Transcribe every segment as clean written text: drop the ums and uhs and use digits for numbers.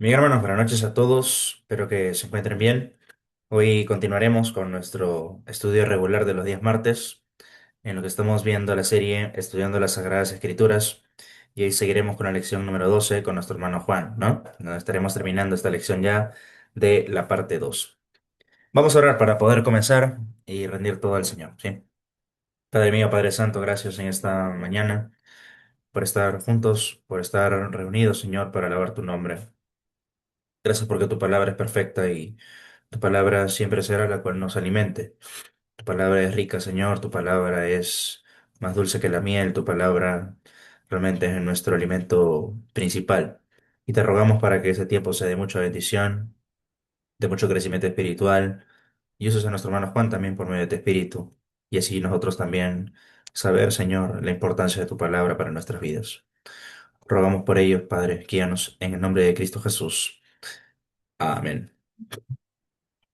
Bien, hermanos, buenas noches a todos. Espero que se encuentren bien. Hoy continuaremos con nuestro estudio regular de los días martes, en lo que estamos viendo la serie Estudiando las Sagradas Escrituras. Y hoy seguiremos con la lección número 12 con nuestro hermano Juan, ¿no? Donde estaremos terminando esta lección ya de la parte 2. Vamos a orar para poder comenzar y rendir todo al Señor, ¿sí? Padre mío, Padre Santo, gracias en esta mañana por estar juntos, por estar reunidos, Señor, para alabar tu nombre. Gracias porque tu palabra es perfecta y tu palabra siempre será la cual nos alimente. Tu palabra es rica, Señor, tu palabra es más dulce que la miel, tu palabra realmente es nuestro alimento principal. Y te rogamos para que ese tiempo sea de mucha bendición, de mucho crecimiento espiritual, y uses a nuestro hermano Juan también por medio de tu espíritu, y así nosotros también saber, Señor, la importancia de tu palabra para nuestras vidas. Rogamos por ellos, Padre, guíanos en el nombre de Cristo Jesús. Amén.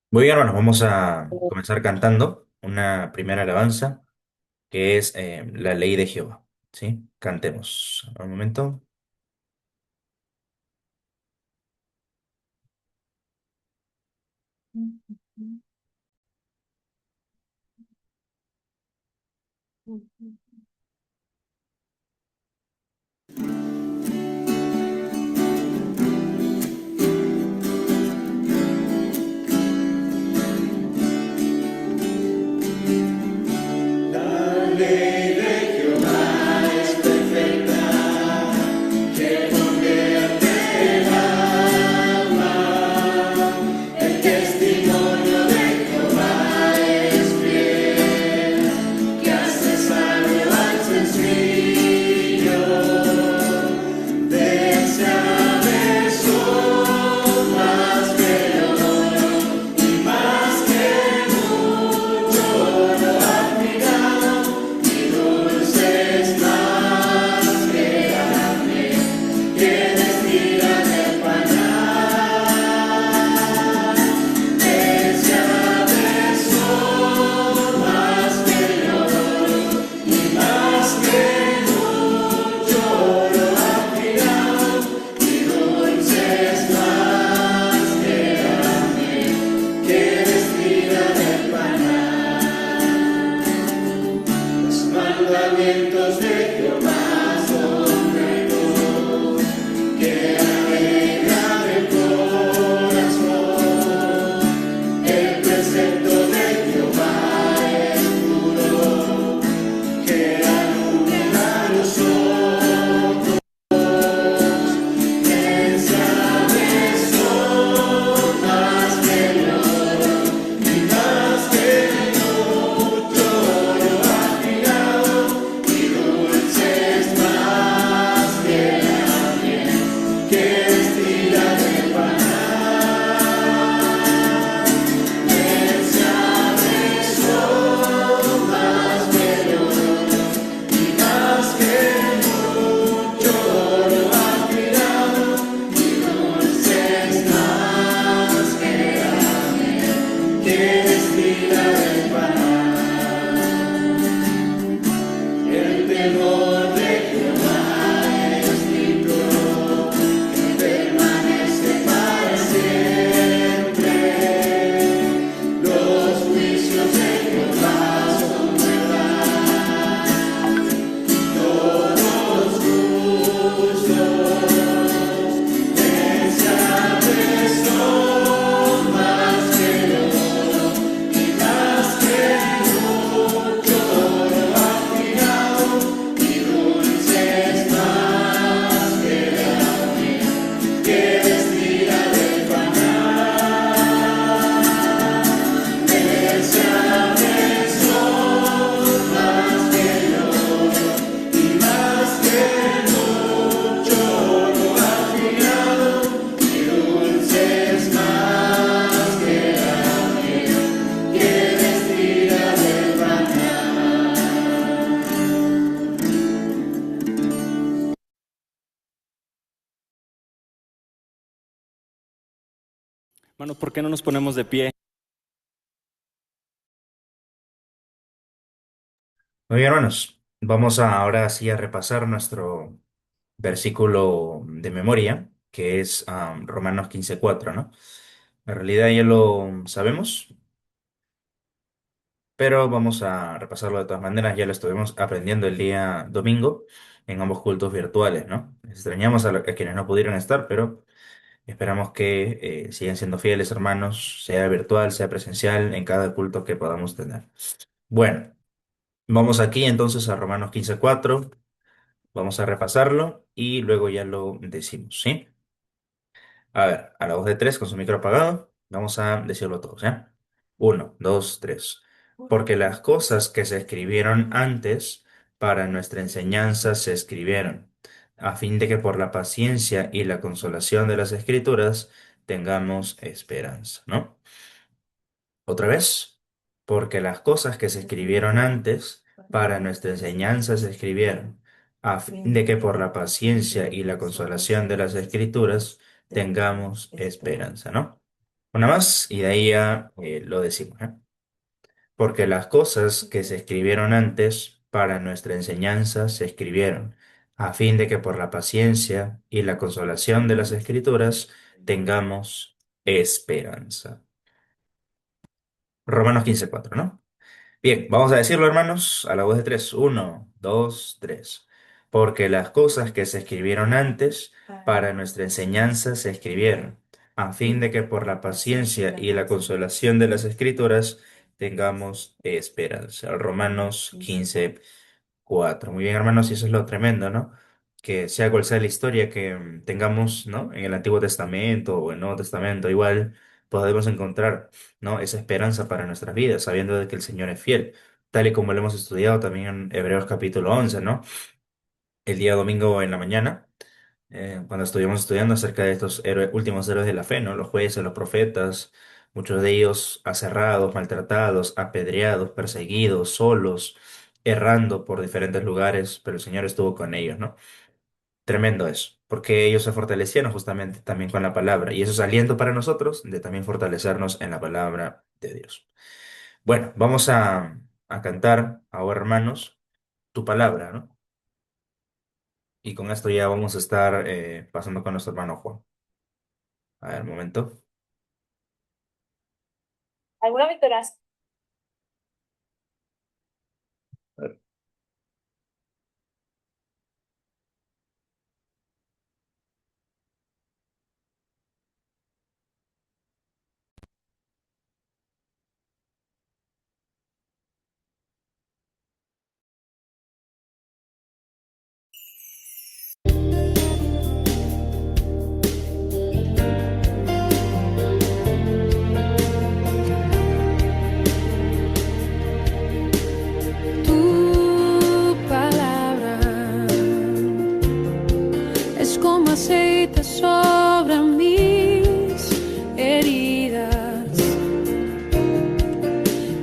Muy bien, hermanos, vamos a comenzar cantando una primera alabanza que es la ley de Jehová. ¿Sí? Cantemos. Un momento. La ley de Jehová es perfecta, que convierte el alma. El testimonio de Jehová es fiel, que hace sabio al sencillo. Deseable son más que el oro y más que mucho oro afinado, y dulces más que la miel que destila del panal. Deseables son más que el oro y más que mucho oro afinado, y dulces más que la miel que destila del panal. Los mandamientos de Jehová son rectos, que alegran el corazón. El precepto de Jehová es puro, que alumna los ojos. Deseables son más que el oro y más que mucho oro afinado, y dulces más que la miel que destila del panal. Deseables son más que el oro y más que mucho oro afinado, y dulces más que la miel que destila del panal. El temor de Jehová es libro, que permanece para siempre. Los juicios de Jehová son verdad, todos justos. Deseables son más que el oro y más que mucho oro afinado, y dulces más que la miel que destila del panal. Deseables son más que el oro y más que mucho oro afinado, y dulces más que la miel que destila del panal. Hermanos, ¿por qué no nos ponemos de pie? Muy bien, hermanos. Vamos ahora sí a repasar nuestro versículo de memoria. que es Romanos 15:4, ¿no? En realidad ya lo sabemos, pero vamos a repasarlo de todas maneras. Ya lo estuvimos aprendiendo el día domingo en ambos cultos virtuales, ¿no? Extrañamos a quienes no pudieron estar, pero esperamos que sigan siendo fieles, hermanos, sea virtual, sea presencial, en cada culto que podamos tener. Bueno, vamos aquí entonces a Romanos 15:4. Vamos a repasarlo y luego ya lo decimos, ¿sí? A ver, a la voz de tres con su micro apagado, vamos a decirlo todos, ¿ya? Uno, dos, tres. Porque las cosas que se escribieron antes para nuestra enseñanza se escribieron, a fin de que por la paciencia y la consolación de las Escrituras tengamos esperanza, ¿no? Otra vez, porque las cosas que se escribieron antes para nuestra enseñanza se escribieron, a fin de que por la paciencia y la consolación de las Escrituras tengamos esperanza, ¿no? Una más y de ahí ya lo decimos, ¿eh? Porque las cosas que se escribieron antes para nuestra enseñanza se escribieron, a fin de que por la paciencia y la consolación de las Escrituras tengamos esperanza. Romanos 15:4, ¿no? Bien, vamos a decirlo, hermanos, a la voz de tres. Uno, dos, tres. Porque las cosas que se escribieron antes para nuestra enseñanza se escribieron, a fin de que por la paciencia y la consolación de las Escrituras tengamos esperanza. Romanos 15:4. Muy bien, hermanos, y eso es lo tremendo, ¿no? Que sea cual sea la historia que tengamos, ¿no? En el Antiguo Testamento o en el Nuevo Testamento, igual podemos encontrar, ¿no? Esa esperanza para nuestras vidas, sabiendo de que el Señor es fiel, tal y como lo hemos estudiado también en Hebreos capítulo 11, ¿no? El día domingo en la mañana, cuando estuvimos estudiando acerca de estos últimos héroes de la fe, ¿no? Los jueces, los profetas, muchos de ellos aserrados, maltratados, apedreados, perseguidos, solos, errando por diferentes lugares, pero el Señor estuvo con ellos, ¿no? Tremendo eso, porque ellos se fortalecieron justamente también con la palabra, y eso es aliento para nosotros de también fortalecernos en la palabra de Dios. Bueno, vamos a cantar ahora, hermanos, tu palabra, ¿no? Y con esto ya vamos a estar pasando con nuestro hermano Juan. A ver, un momento. ¿Alguna victoria? A ver. Tu palabra es como aceite sobre mis heridas,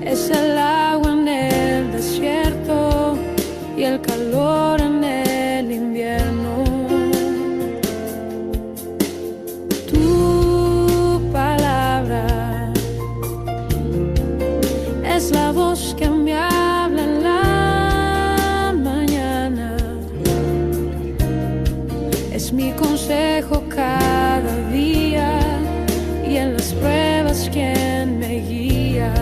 es el agua en el desierto y el calor en el invierno. Tu palabra es la voz que me habla en la mañana, es mi consejo cada día y en las pruebas quien me guía.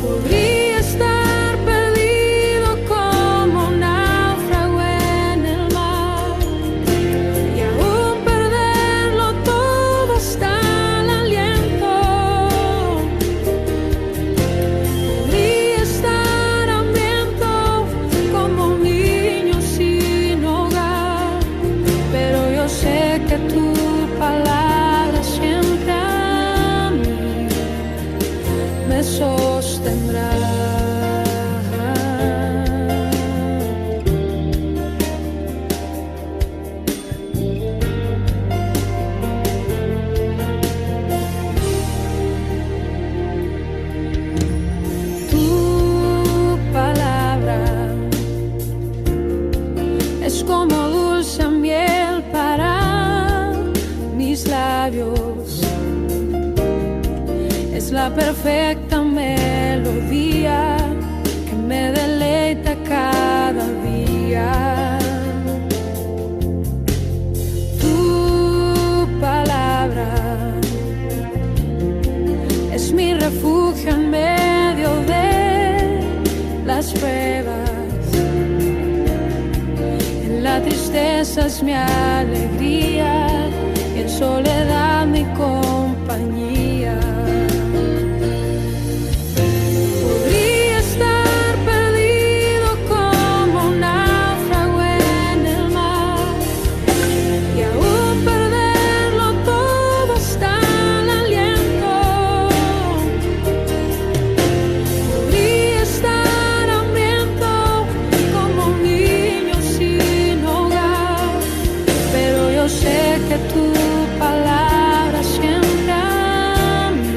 Podría estar perdido como un náufrago en el mar y aún perderlo todo hasta el aliento. Podría estar hambriento como un niño sin hogar, pero yo sé que tu palabra siempre a mí me sostendrá. Tu palabra es como dulce miel para mis labios, es la perfecta melodía que me deleita cada día. la tristeza es mi alegría y en soledad mi compañía. Podría estar perdido como un náufrago en el mar y aún perderlo todo hasta el aliento. Podría estar hambriento como un niño sin hogar, pero yo sé que tu palabra siempre a mí.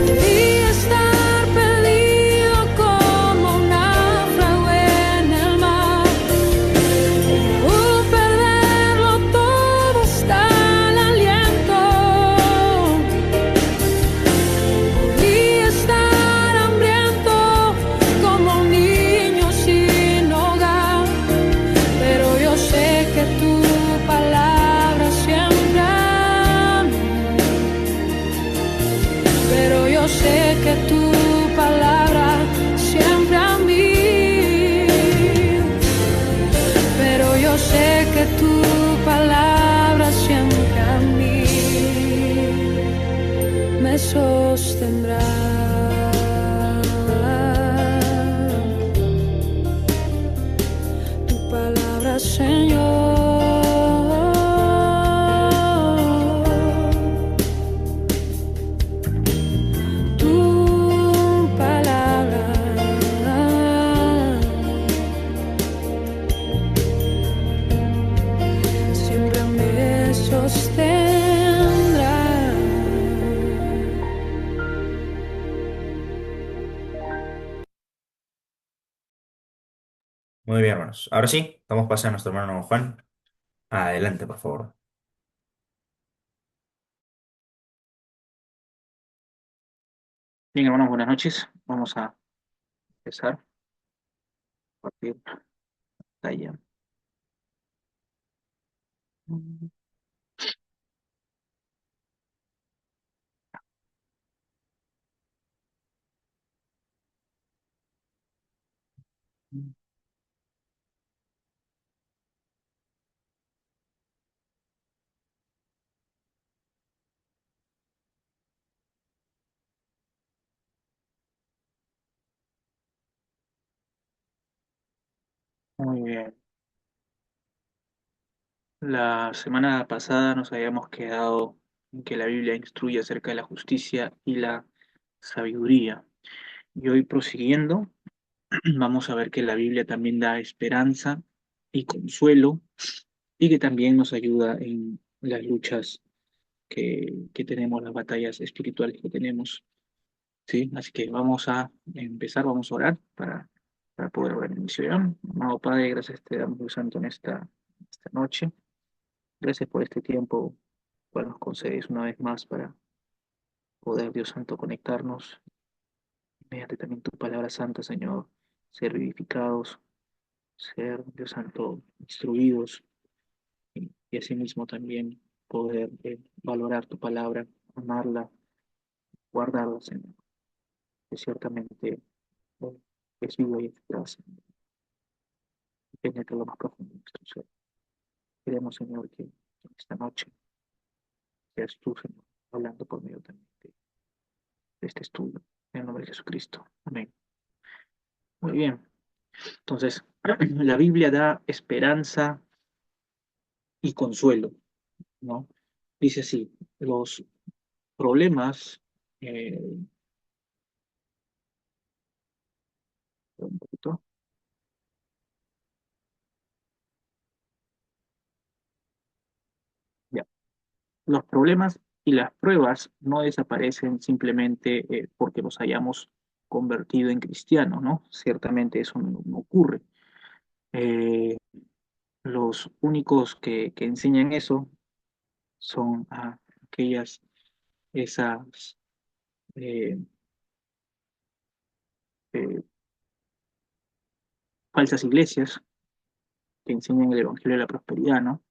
Podría estar perdido como un náufrago en el mar, perderlo todo hasta el aliento. Podría estar hambriento como un niño sin hogar, pero yo sé que tu palabra siempre a mí. Pero yo sé que tu palabra siempre a mí. Pero yo sé que tu palabra siempre a mí me sostendrá. Tu palabra, Señor, tu palabra siempre me sostendrá. Muy bien, hermanos. Ahora sí, damos paso a nuestro hermano Juan. Adelante, por favor. Bien, hermanos, buenas noches. Vamos a empezar a partir de allá. Muy bien. La semana pasada nos habíamos quedado en que la Biblia instruye acerca de la justicia y la sabiduría. Y hoy prosiguiendo, vamos a ver que la Biblia también da esperanza y consuelo y que también nos ayuda en las luchas que tenemos, las batallas espirituales que tenemos. ¿Sí? Así que vamos a empezar, vamos a orar para poder ver el inicio. ¿Ya? Amado Padre, gracias te damos, Dios Santo, en esta noche. Gracias por este tiempo que nos concedes una vez más para poder, Dios Santo, conectarnos mediante también tu palabra santa, Señor, ser vivificados, ser, Dios Santo, instruidos y asimismo también poder valorar tu palabra, amarla, guardarla, Señor, que ciertamente es viva y eficaz, penetra lo más profundo de nuestro ser. Queremos, Señor, que esta noche seas tú, Señor, hablando por medio también de este estudio. En el nombre de Jesucristo. Amén. Muy bien. Entonces, la Biblia da esperanza y consuelo, ¿no? Dice así, los problemas, eh, un poquito, ya. Los problemas y las pruebas no desaparecen simplemente porque los hayamos convertido en cristianos, ¿no? Ciertamente eso no ocurre. Eh, los únicos que enseñan eso son aquellas, esas eh, eh, falsas iglesias que enseñan el Evangelio de la Prosperidad, ¿no?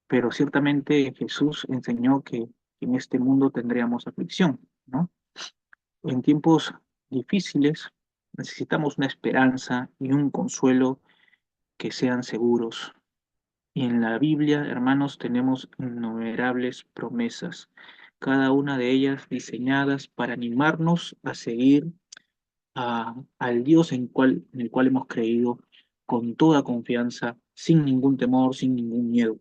Pero ciertamente Jesús enseñó que en este mundo tendríamos aflicción, ¿no? En tiempos difíciles, necesitamos una esperanza y un consuelo que sean seguros. Y en la Biblia, hermanos, tenemos innumerables promesas, cada una de ellas diseñadas para animarnos a seguir al Dios en el cual hemos creído con toda confianza, sin ningún temor, sin ningún miedo.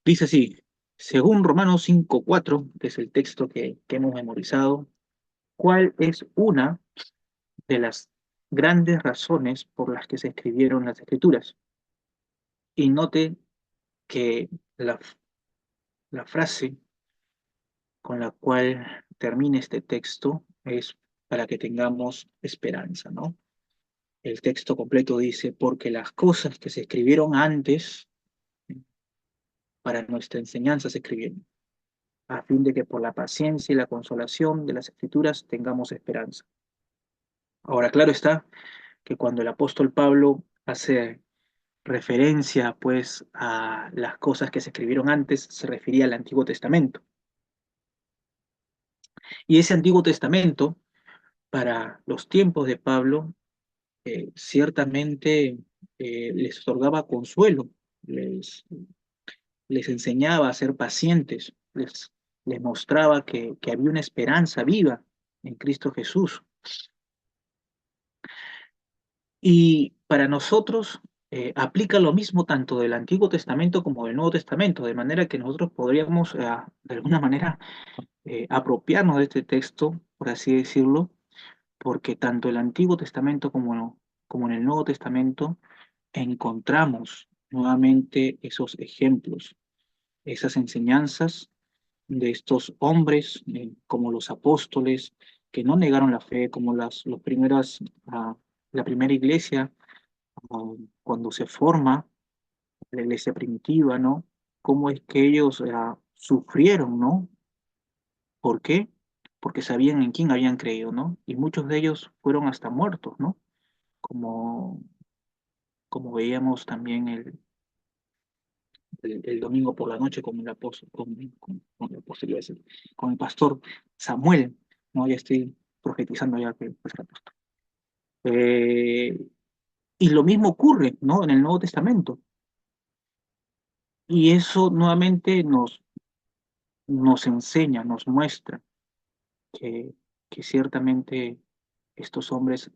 Dice así, según Romanos 5:4, que es el texto que hemos memorizado, ¿cuál es una de las grandes razones por las que se escribieron las Escrituras? Y note que la frase con la cual termina este texto es para que tengamos esperanza, ¿no? El texto completo dice, porque las cosas que se escribieron antes, para nuestra enseñanza se escribieron, a fin de que por la paciencia y la consolación de las Escrituras tengamos esperanza. Ahora, claro está que cuando el apóstol Pablo hace referencia, pues, a las cosas que se escribieron antes, se refería al Antiguo Testamento. Y ese Antiguo Testamento, para los tiempos de Pablo, ciertamente les otorgaba consuelo, les, les enseñaba a ser pacientes, les mostraba que había una esperanza viva en Cristo Jesús. Y para nosotros aplica lo mismo tanto del Antiguo Testamento como del Nuevo Testamento, de manera que nosotros podríamos de alguna manera apropiarnos de este texto, por así decirlo, porque tanto el Antiguo Testamento como en el Nuevo Testamento encontramos nuevamente esos ejemplos, esas enseñanzas de estos hombres, como los apóstoles, que no negaron la fe, como los primeras, la primera iglesia, cuando se forma la iglesia primitiva, ¿no? Cómo es que ellos sufrieron, ¿no? ¿Por qué? Porque sabían en quién habían creído, ¿no? Y muchos de ellos fueron hasta muertos, ¿no? Como, como veíamos también el domingo por la noche con el apóstol, con el apóstol, iba a decir, con el pastor Samuel, ¿no? Ya estoy profetizando ya que pues, el apóstol. Eh, y lo mismo ocurre, ¿no? En el Nuevo Testamento. Y eso nuevamente nos enseña, nos muestra que, que ciertamente estos hombres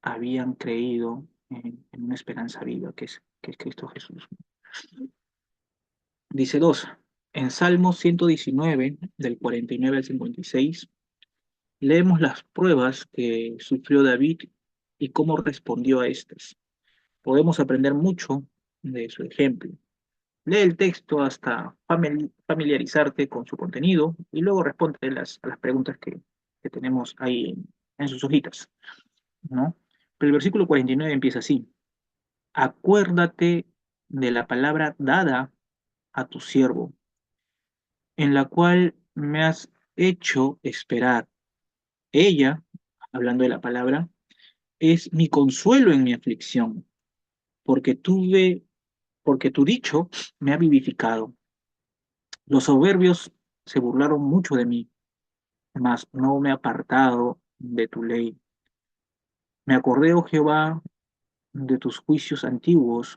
habían creído en una esperanza viva que es Cristo Jesús. Dice 2, en Salmo 119, del 49 al 56, leemos las pruebas que sufrió David y cómo respondió a estas. Podemos aprender mucho de su ejemplo. Lee el texto hasta familiarizarte con su contenido y luego responde a las preguntas que tenemos ahí en sus hojitas, ¿no? Pero el versículo 49 empieza así. Acuérdate de la palabra dada a tu siervo, en la cual me has hecho esperar. Ella, hablando de la palabra, es mi consuelo en mi aflicción, porque porque tu dicho me ha vivificado. Los soberbios se burlaron mucho de mí, mas no me he apartado de tu ley. Me acordé, oh Jehová, de tus juicios antiguos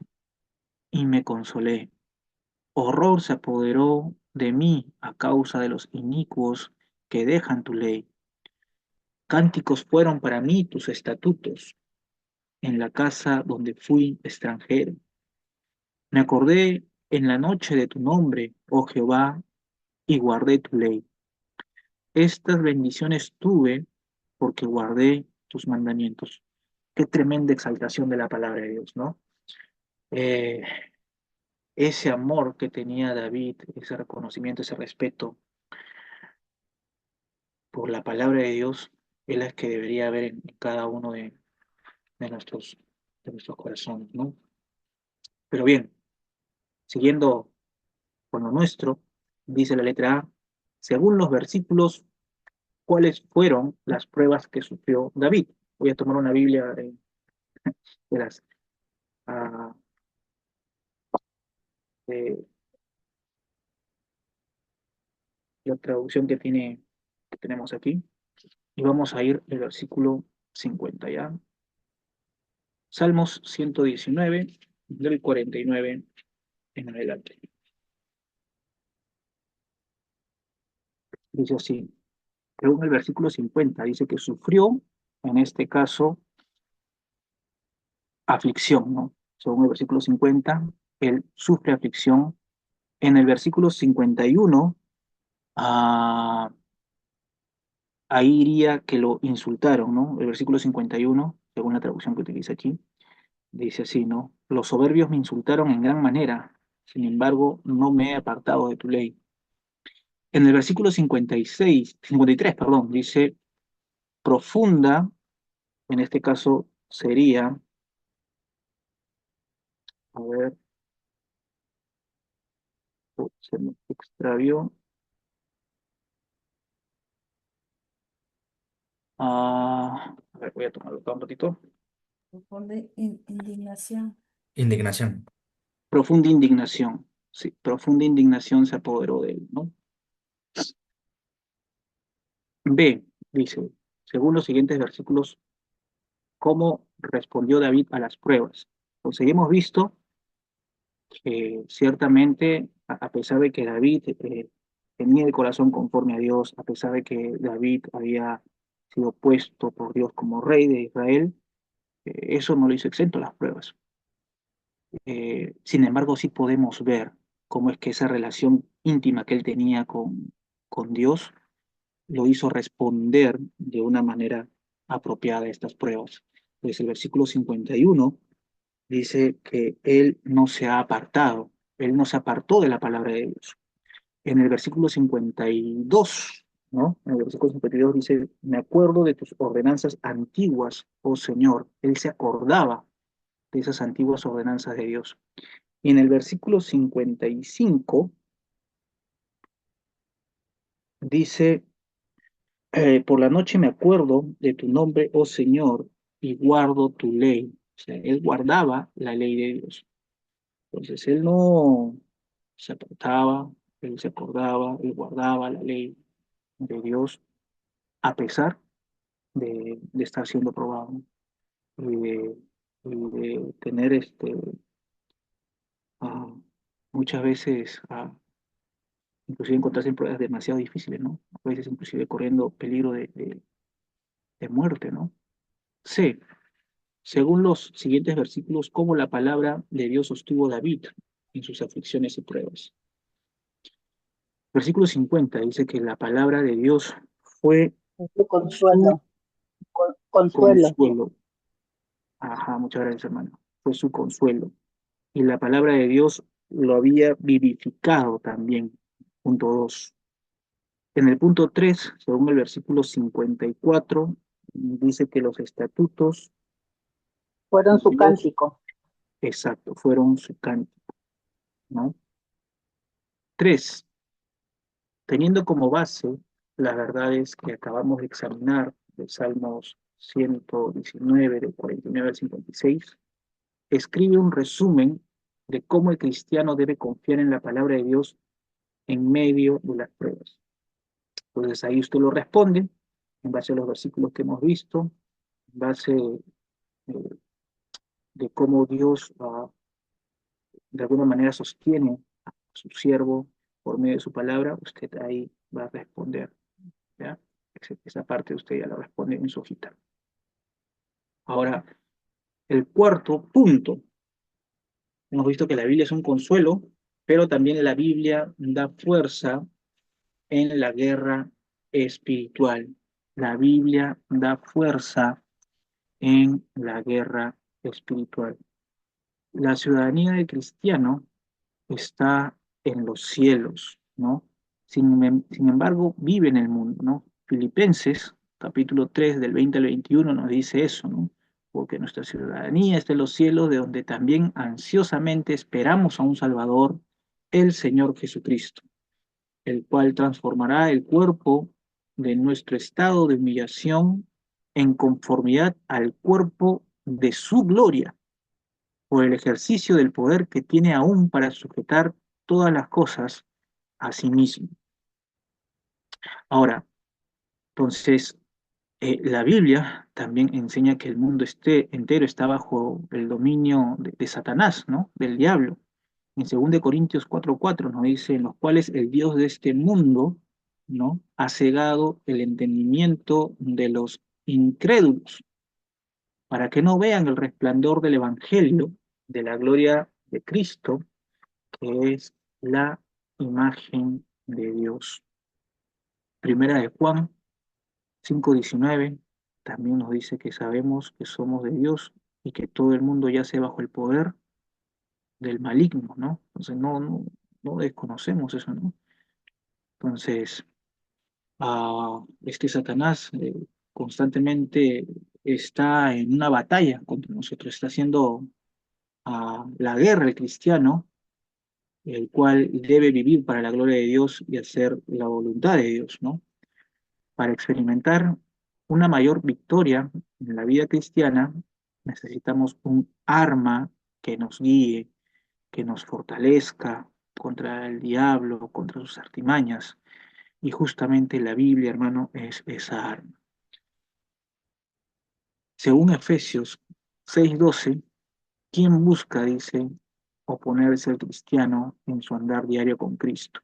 y me consolé. Horror se apoderó de mí a causa de los inicuos que dejan tu ley. Cánticos fueron para mí tus estatutos en la casa donde fui extranjero. Me acordé en la noche de tu nombre, oh Jehová, y guardé tu ley. Estas bendiciones tuve porque guardé tus mandamientos. Qué tremenda exaltación de la palabra de Dios, ¿no? Eh, ese amor que tenía David, ese reconocimiento, ese respeto por la palabra de Dios, es la que debería haber en cada uno de de nuestros corazones, ¿no? Pero bien, siguiendo con lo nuestro, dice la letra A, según los versículos, ¿cuáles fueron las pruebas que sufrió David? Voy a tomar una Biblia de las, ah, de la traducción que tenemos aquí, y vamos a ir al versículo 50, ¿ya? Salmos 119, del 49 en adelante. Dice así, según el versículo 50, dice que sufrió, en este caso, aflicción, ¿no? Según el versículo 50, él sufre aflicción. En el versículo 51, ah, ahí iría que lo insultaron, ¿no? El versículo 51, según la traducción que utiliza aquí, dice así, ¿no? Los soberbios me insultaron en gran manera, sin embargo, no me he apartado de tu ley. En el versículo 56, 53, perdón, dice, profunda, en este caso sería, a ver, se me extravió, a ver, voy a tomarlo acá un ratito. Indignación. Indignación. Profunda indignación, sí, profunda indignación se apoderó de él, ¿no? B, dice, según los siguientes versículos, ¿cómo respondió David a las pruebas? Pues hemos visto que ciertamente, a pesar de que David tenía el corazón conforme a Dios, a pesar de que David había sido puesto por Dios como rey de Israel, eso no lo hizo exento a las pruebas. Sin embargo, sí podemos ver cómo es que esa relación íntima que él tenía con Dios lo hizo responder de una manera apropiada a estas pruebas. Pues el versículo 51 dice que él no se ha apartado, él no se apartó de la palabra de Dios. En el versículo 52, ¿no? En el versículo 52 dice, me acuerdo de tus ordenanzas antiguas, oh Señor. Él se acordaba de esas antiguas ordenanzas de Dios. Y en el versículo 55 dice, por la noche me acuerdo de tu nombre, oh Señor, y guardo tu ley. O sea, él guardaba la ley de Dios. Entonces, él no se apartaba, él se acordaba, él guardaba la ley de Dios a pesar de estar siendo probado, ¿no? Y de tener ah, muchas veces, inclusive encontrarse en pruebas demasiado difíciles, ¿no? A veces inclusive corriendo peligro de muerte, ¿no? C. Según los siguientes versículos, cómo la palabra de Dios sostuvo David en sus aflicciones y pruebas. Versículo 50 dice que la palabra de Dios fue Tu su consuelo. Consuelo. consuelo. Ajá, muchas gracias, hermano. Fue su consuelo. Y la palabra de Dios lo había vivificado también. Punto 2. En el punto 3, según el versículo 54, dice que los estatutos Fueron de su Dios, cántico. exacto, fueron su cántico, ¿no? 3. Teniendo como base las verdades que acabamos de examinar de Salmos 119, del 49 al 56, escribe un resumen de cómo el cristiano debe confiar en la palabra de Dios en medio de las pruebas. Entonces ahí usted lo responde en base a los versículos que hemos visto, en base de cómo Dios de alguna manera sostiene a su siervo por medio de su palabra, usted ahí va a responder, ¿ya? Esa parte usted ya la responde en su hojita. Ahora, el cuarto punto, hemos visto que la Biblia es un consuelo, pero también la Biblia da fuerza en la guerra espiritual. La Biblia da fuerza en la guerra espiritual. La ciudadanía del cristiano está en los cielos, ¿no? Sin embargo, vive en el mundo, ¿no? Filipenses, capítulo 3 del 20 al 21, nos dice eso, ¿no? Porque nuestra ciudadanía está en los cielos, de donde también ansiosamente esperamos a un Salvador, el Señor Jesucristo, el cual transformará el cuerpo de nuestro estado de humillación en conformidad al cuerpo de su gloria, por el ejercicio del poder que tiene aún para sujetar todas las cosas a sí mismo. Ahora, entonces, La Biblia también enseña que el mundo entero está bajo el dominio de Satanás, ¿no? Del diablo. En 2 Corintios 4:4 nos dice, en los cuales el Dios de este mundo, ¿no? Ha cegado el entendimiento de los incrédulos para que no vean el resplandor del Evangelio, de la gloria de Cristo, que es la imagen de Dios. Primera de Juan 5:19 también nos dice que sabemos que somos de Dios y que todo el mundo yace bajo el poder del maligno, ¿no? Entonces no desconocemos eso, ¿no? Entonces, este Satanás constantemente está en una batalla contra nosotros, está haciendo la guerra al cristiano, el cual debe vivir para la gloria de Dios y hacer la voluntad de Dios, ¿no? Para experimentar una mayor victoria en la vida cristiana, necesitamos un arma que nos guíe, que nos fortalezca contra el diablo, contra sus artimañas. Y justamente la Biblia, hermano, es esa arma. Según Efesios 6:12, ¿quién busca, dice, oponerse al cristiano en su andar diario con Cristo?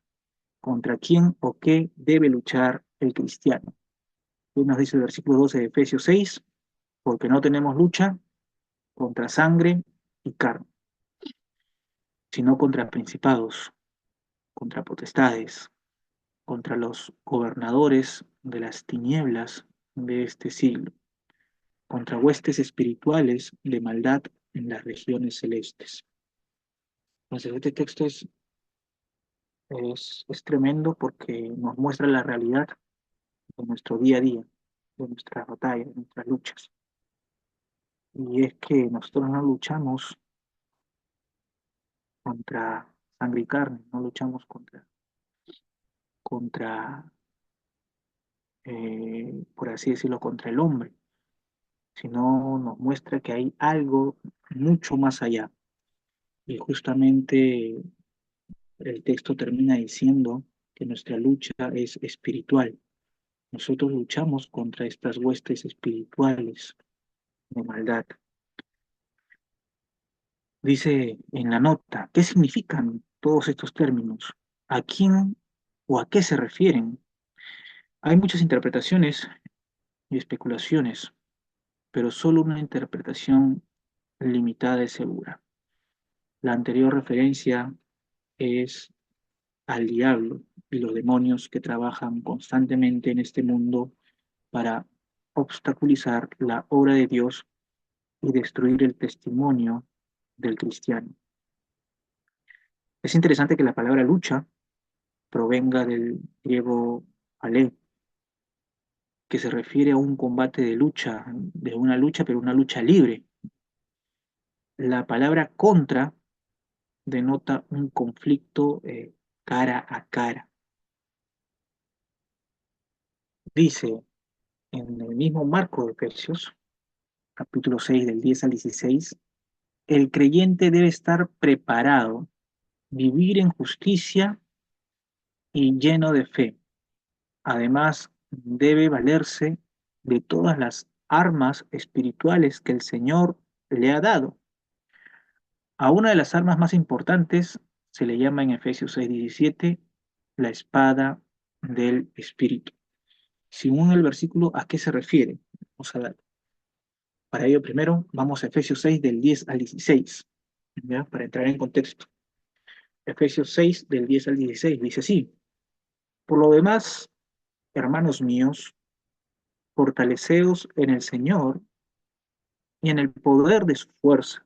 ¿Contra quién o qué debe luchar el cristiano? ¿Qué nos dice el versículo 12 de Efesios 6? Porque no tenemos lucha contra sangre y carne, sino contra principados, contra potestades, contra los gobernadores de las tinieblas de este siglo, contra huestes espirituales de maldad en las regiones celestes. Entonces, este texto es tremendo porque nos muestra la realidad de nuestro día a día, de nuestras batallas, de nuestras luchas. Y es que nosotros no luchamos contra sangre y carne, no luchamos contra por así decirlo, contra el hombre, sino nos muestra que hay algo mucho más allá. Y justamente el texto termina diciendo que nuestra lucha es espiritual. Nosotros luchamos contra estas huestes espirituales de maldad. Dice en la nota, ¿qué significan todos estos términos? ¿A quién o a qué se refieren? Hay muchas interpretaciones y especulaciones, pero solo una interpretación limitada y segura. La anterior referencia es al diablo y los demonios que trabajan constantemente en este mundo para obstaculizar la obra de Dios y destruir el testimonio del cristiano. Es interesante que la palabra lucha provenga del griego alé, que se refiere a un combate de lucha, de una lucha, pero una lucha libre. La palabra contra denota un conflicto cara a cara. Dice en el mismo marco de Efesios, capítulo 6 del 10 al 16, el creyente debe estar preparado, vivir en justicia y lleno de fe. Además, debe valerse de todas las armas espirituales que el Señor le ha dado. A una de las armas más importantes se le llama en Efesios 6:17 la espada del Espíritu. Según el versículo, ¿a qué se refiere? Vamos a ver. Para ello, primero, vamos a Efesios 6 del 10 al 16, ¿ya? Para entrar en contexto. Efesios 6 del 10 al 16 dice así: por lo demás, hermanos míos, fortaleceos en el Señor y en el poder de su fuerza.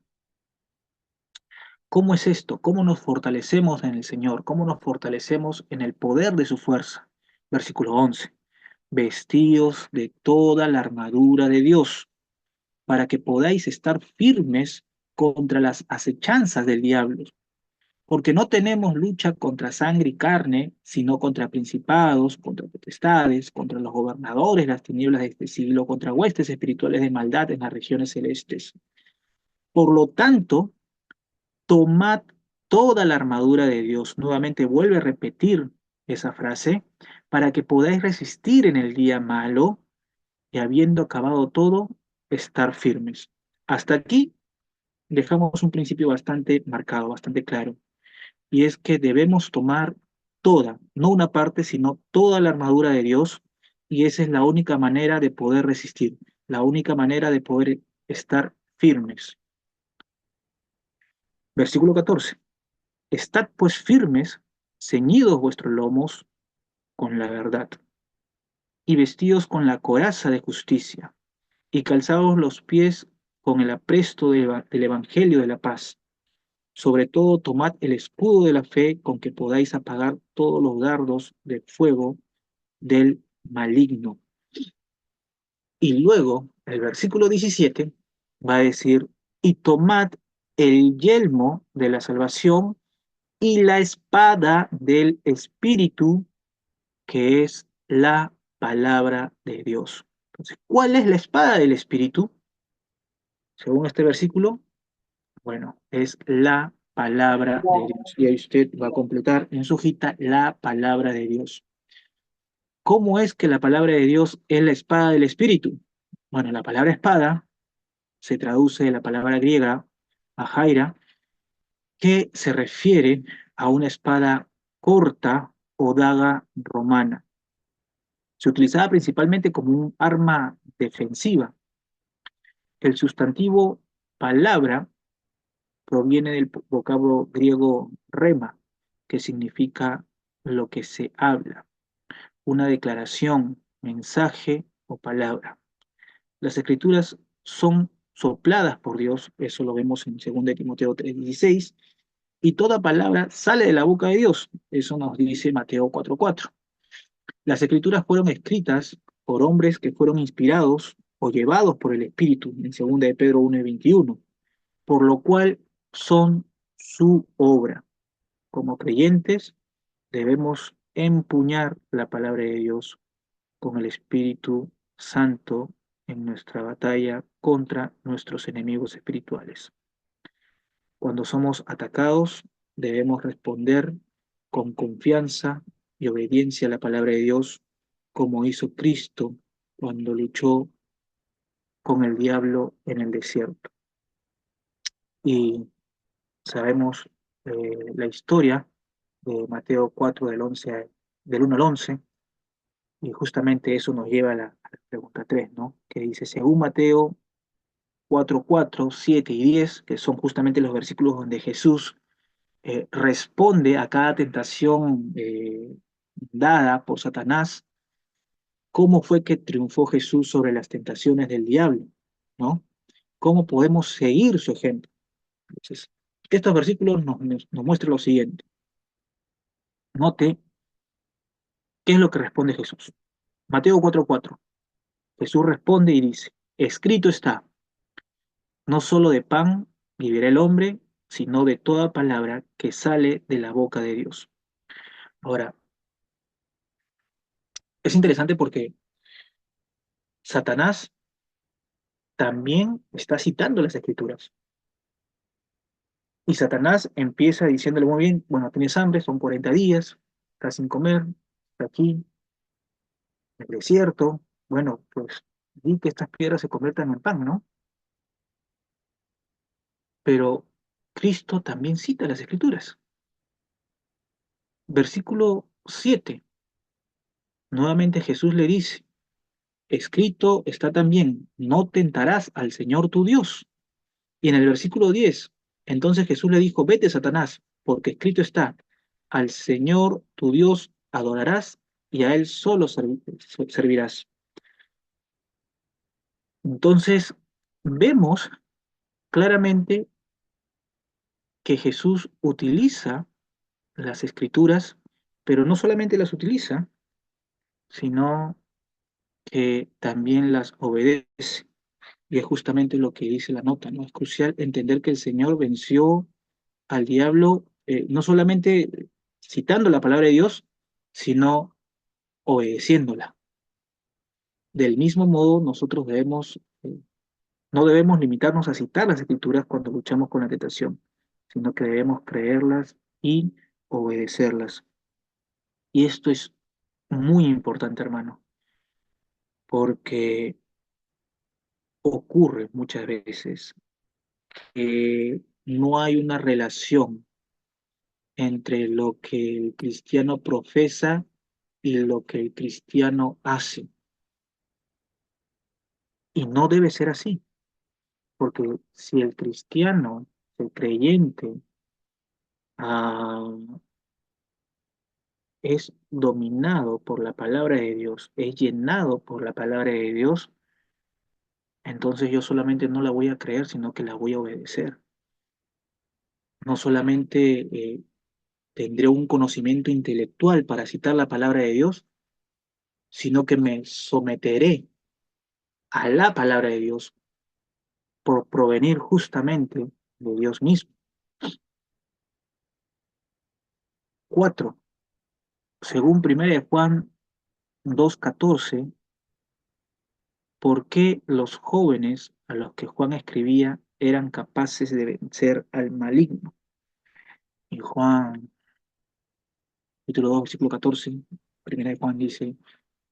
¿Cómo es esto? ¿Cómo nos fortalecemos en el Señor? ¿Cómo nos fortalecemos en el poder de su fuerza? Versículo 11. Vestíos de toda la armadura de Dios, para que podáis estar firmes contra las acechanzas del diablo. Porque no tenemos lucha contra sangre y carne, sino contra principados, contra potestades, contra los gobernadores de las tinieblas de este siglo, contra huestes espirituales de maldad en las regiones celestes. Por lo tanto, tomad toda la armadura de Dios. Nuevamente vuelve a repetir esa frase, para que podáis resistir en el día malo y habiendo acabado todo, estar firmes. Hasta aquí dejamos un principio bastante marcado, bastante claro, y es que debemos tomar toda, no una parte, sino toda la armadura de Dios, y esa es la única manera de poder resistir, la única manera de poder estar firmes. Versículo 14. Estad pues firmes, ceñidos vuestros lomos con la verdad, y vestidos con la coraza de justicia, y calzados los pies con el apresto del Evangelio de la paz. Sobre todo, tomad el escudo de la fe con que podáis apagar todos los dardos de fuego del maligno. Y luego, el versículo 17 va a decir, y tomad el yelmo de la salvación y la espada del Espíritu, que es la palabra de Dios. Entonces, ¿cuál es la espada del Espíritu? Según este versículo, bueno, es la palabra de Dios. Y ahí usted va a completar en su hojita la palabra de Dios. ¿Cómo es que la palabra de Dios es la espada del Espíritu? Bueno, la palabra espada se traduce de la palabra griega ajaira, que se refiere a una espada corta o daga romana. Se utilizaba principalmente como un arma defensiva. El sustantivo palabra proviene del vocablo griego rema, que significa lo que se habla, una declaración, mensaje o palabra. Las escrituras son sopladas por Dios, eso lo vemos en 2 Timoteo 3:16, y toda palabra sale de la boca de Dios, eso nos dice Mateo 4:4. Las escrituras fueron escritas por hombres que fueron inspirados o llevados por el Espíritu, en 2 Pedro 1:21, por lo cual son su obra. Como creyentes debemos empuñar la palabra de Dios con el Espíritu Santo en nuestra batalla contra nuestros enemigos espirituales. Cuando somos atacados, debemos responder con confianza y obediencia a la palabra de Dios, como hizo Cristo cuando luchó con el diablo en el desierto. Y sabemos la historia de Mateo 4 del 1 al 11, y justamente eso nos lleva a la pregunta 3, ¿no? Que dice, según Mateo 4, 7 y 10, que son justamente los versículos donde Jesús responde a cada tentación dada por Satanás, cómo fue que triunfó Jesús sobre las tentaciones del diablo, ¿no? ¿Cómo podemos seguir su ejemplo? Entonces, estos versículos nos muestran lo siguiente. Note qué es lo que responde Jesús. Mateo 4:4. Jesús responde y dice, escrito está, no solo de pan vivirá el hombre, sino de toda palabra que sale de la boca de Dios. Ahora, es interesante porque Satanás también está citando las escrituras. Y Satanás empieza diciéndole muy bien, bueno, tienes hambre, son 40 días, estás sin comer, está aquí, en el desierto, bueno, pues di que estas piedras se conviertan en pan, ¿no? Pero Cristo también cita las escrituras. Versículo 7, nuevamente Jesús le dice, escrito está también, no tentarás al Señor tu Dios. Y en el versículo 10, entonces Jesús le dijo, vete, Satanás, porque escrito está, al Señor tu Dios adorarás y a Él solo servirás. Entonces, vemos claramente que Jesús utiliza las escrituras, pero no solamente las utiliza, sino que también las obedece. Y es justamente lo que dice la nota, ¿no? Es crucial entender que el Señor venció al diablo, no solamente citando la palabra de Dios, sino obedeciéndola. Del mismo modo, nosotros no debemos limitarnos a citar las escrituras cuando luchamos con la tentación, sino que debemos creerlas y obedecerlas. Y esto es muy importante, hermano, porque ocurre muchas veces que no hay una relación entre lo que el cristiano profesa y lo que el cristiano hace. Y no debe ser así, porque si el cristiano, el creyente, ah, es dominado por la palabra de Dios, es llenado por la palabra de Dios, entonces yo solamente no la voy a creer, sino que la voy a obedecer. No solamente tendré un conocimiento intelectual para citar la palabra de Dios, sino que me someteré a la palabra de Dios por provenir justamente de Dios mismo. 4. Según 1 de Juan 2:14, ¿por qué los jóvenes a los que Juan escribía eran capaces de vencer al maligno? En Juan capítulo 2, versículo 14, 1 de Juan dice,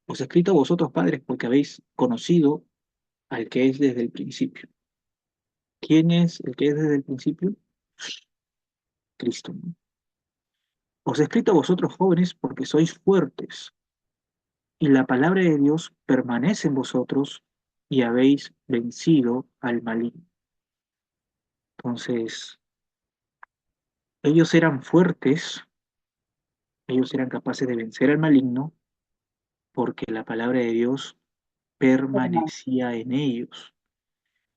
os he escrito a vosotros padres porque habéis conocido al que es desde el principio. ¿Quién es el que es desde el principio? Cristo. Os he escrito a vosotros jóvenes porque sois fuertes y la palabra de Dios permanece en vosotros y habéis vencido al maligno. Entonces, ellos eran fuertes, ellos eran capaces de vencer al maligno porque la palabra de Dios hermano. permanecía en ellos.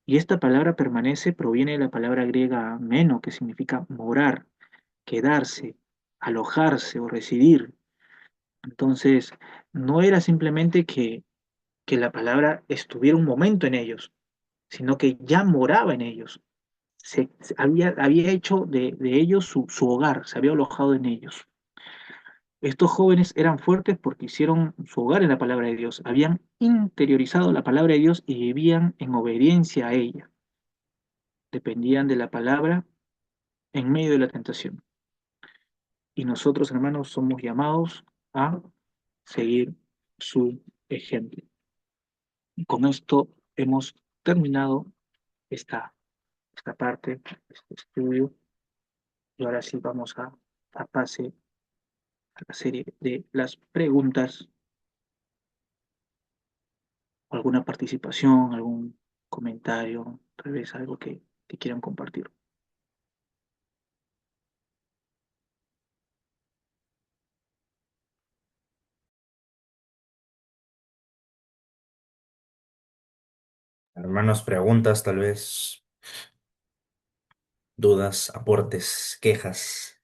Y esta palabra permanece proviene de la palabra griega meno, que significa morar, quedarse, alojarse o residir. Entonces, no era simplemente que la palabra estuviera un momento en ellos, sino que ya moraba en ellos. Había hecho de ellos su hogar, se había alojado en ellos. Estos jóvenes eran fuertes porque hicieron su hogar en la palabra de Dios, habían interiorizado la palabra de Dios y vivían en obediencia a ella, dependían de la palabra en medio de la tentación. Y nosotros, hermanos, somos llamados a seguir su ejemplo. Y con esto hemos terminado esta parte, este estudio, y ahora sí vamos a pase a la serie de las preguntas, alguna participación, algún comentario, tal vez algo que quieran compartir. Hermanos, preguntas, tal vez, dudas, aportes, quejas.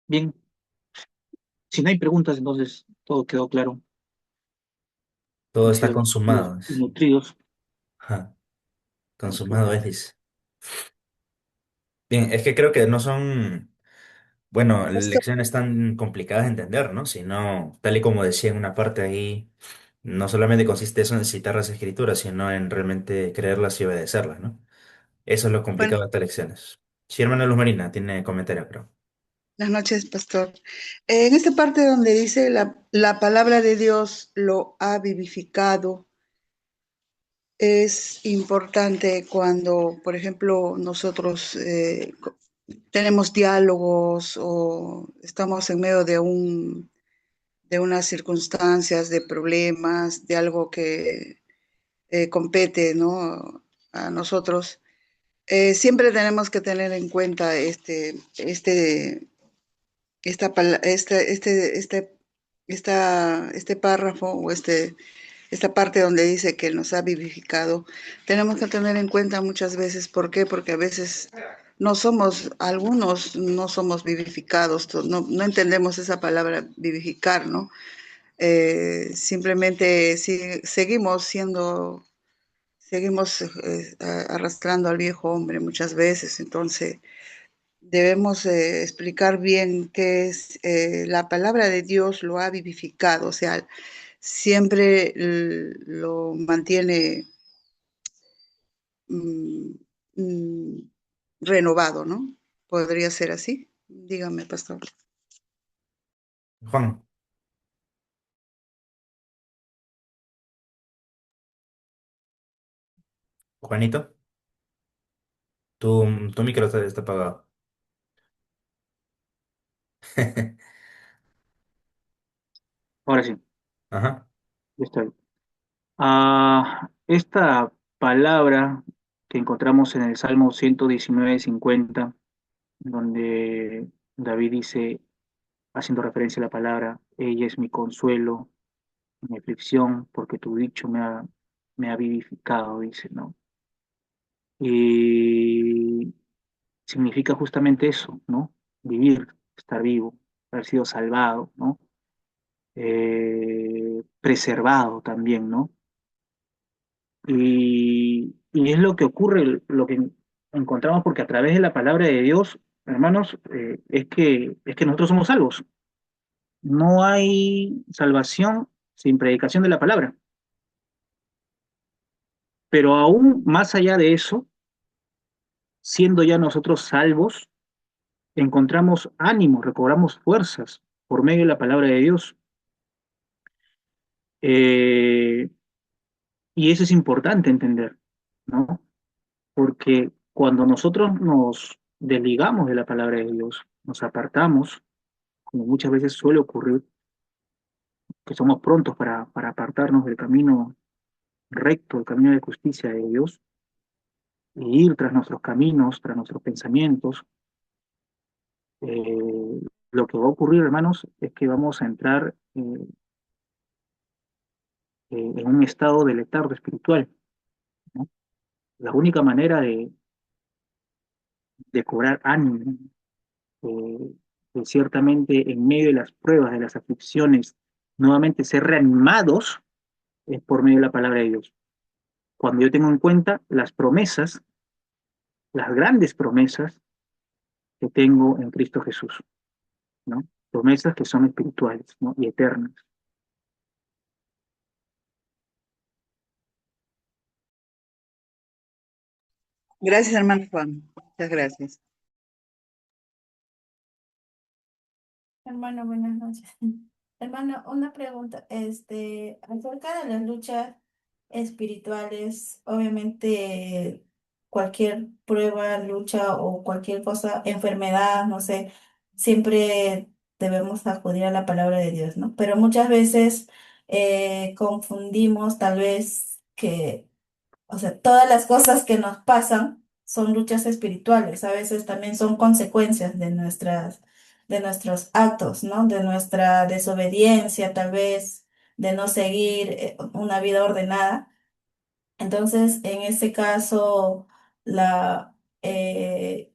Bien, si no hay preguntas, entonces todo quedó claro. Todo Han está sido estudios consumado. nutridos. Ajá, consumado es, Nutridos. dice. Bien, es que creo que no son, bueno, Pastor, lecciones tan complicadas de entender, ¿no? Sino, tal y como decía en una parte ahí, no solamente consiste eso en citar las escrituras, sino en realmente creerlas y obedecerlas, ¿no? Eso es lo Buenas complicado de estas lecciones. Sí, hermana Luz Marina, tiene comentario, creo. noches, pastor. En esta parte donde dice la palabra de Dios lo ha vivificado, es importante cuando, por ejemplo, nosotros tenemos diálogos o estamos en medio de unas circunstancias, de problemas, de algo que compete, ¿no? A nosotros. Siempre tenemos que tener en cuenta este párrafo o esta parte donde dice que nos ha vivificado, tenemos que tener en cuenta muchas veces, ¿por qué? Porque a veces algunos no somos vivificados, no entendemos esa palabra vivificar, ¿no? Simplemente seguimos arrastrando al viejo hombre muchas veces, entonces debemos explicar bien qué es la palabra de Dios lo ha vivificado, o sea, siempre lo mantiene mm, mm, renovado, ¿no? ¿Podría ser así? Dígame, pastor. Juan, Juanito, tu micro está apagado. Ahora sí, Ajá. ya estoy. Esta palabra que encontramos en el Salmo 119:50, donde David dice, haciendo referencia a la palabra, ella es mi consuelo, mi aflicción, porque tu dicho me ha vivificado, dice, ¿no? Y significa justamente eso, ¿no? Vivir, estar vivo, haber sido salvado, ¿no? Preservado también, ¿no? Y es lo que ocurre, lo que encontramos, porque a través de la palabra de Dios, hermanos, es que nosotros somos salvos. No hay salvación sin predicación de la palabra. Pero aún más allá de eso, siendo ya nosotros salvos, encontramos ánimo, recobramos fuerzas por medio de la palabra de Dios. Eh, y eso es importante entender, ¿no? Porque cuando nosotros nos desligamos de la palabra de Dios, nos apartamos, como muchas veces suele ocurrir, que somos prontos para apartarnos del camino recto, el camino de justicia de Dios, e ir tras nuestros caminos, tras nuestros pensamientos, lo que va a ocurrir, hermanos, es que vamos a entrar en un estado de letargo espiritual, ¿no? La única manera de cobrar ánimo, eh, de ciertamente en medio de las pruebas, de las aflicciones, nuevamente ser reanimados, es por medio de la palabra de Dios. Cuando yo tengo en cuenta las promesas, las grandes promesas que tengo en Cristo Jesús, ¿no? Promesas que son espirituales, ¿no? Y eternas. Gracias, hermano Juan. Muchas gracias. Hermano, buenas noches. Hermano, una pregunta, acerca de las luchas espirituales, obviamente cualquier prueba, lucha o cualquier cosa, enfermedad, no sé, siempre debemos acudir a la palabra de Dios, ¿no? Pero muchas veces confundimos tal vez que, o sea, todas las cosas que nos pasan son luchas espirituales, a veces también son consecuencias de nuestros actos, ¿no? De nuestra desobediencia, tal vez, de no seguir una vida ordenada. Entonces, en este caso, la, eh,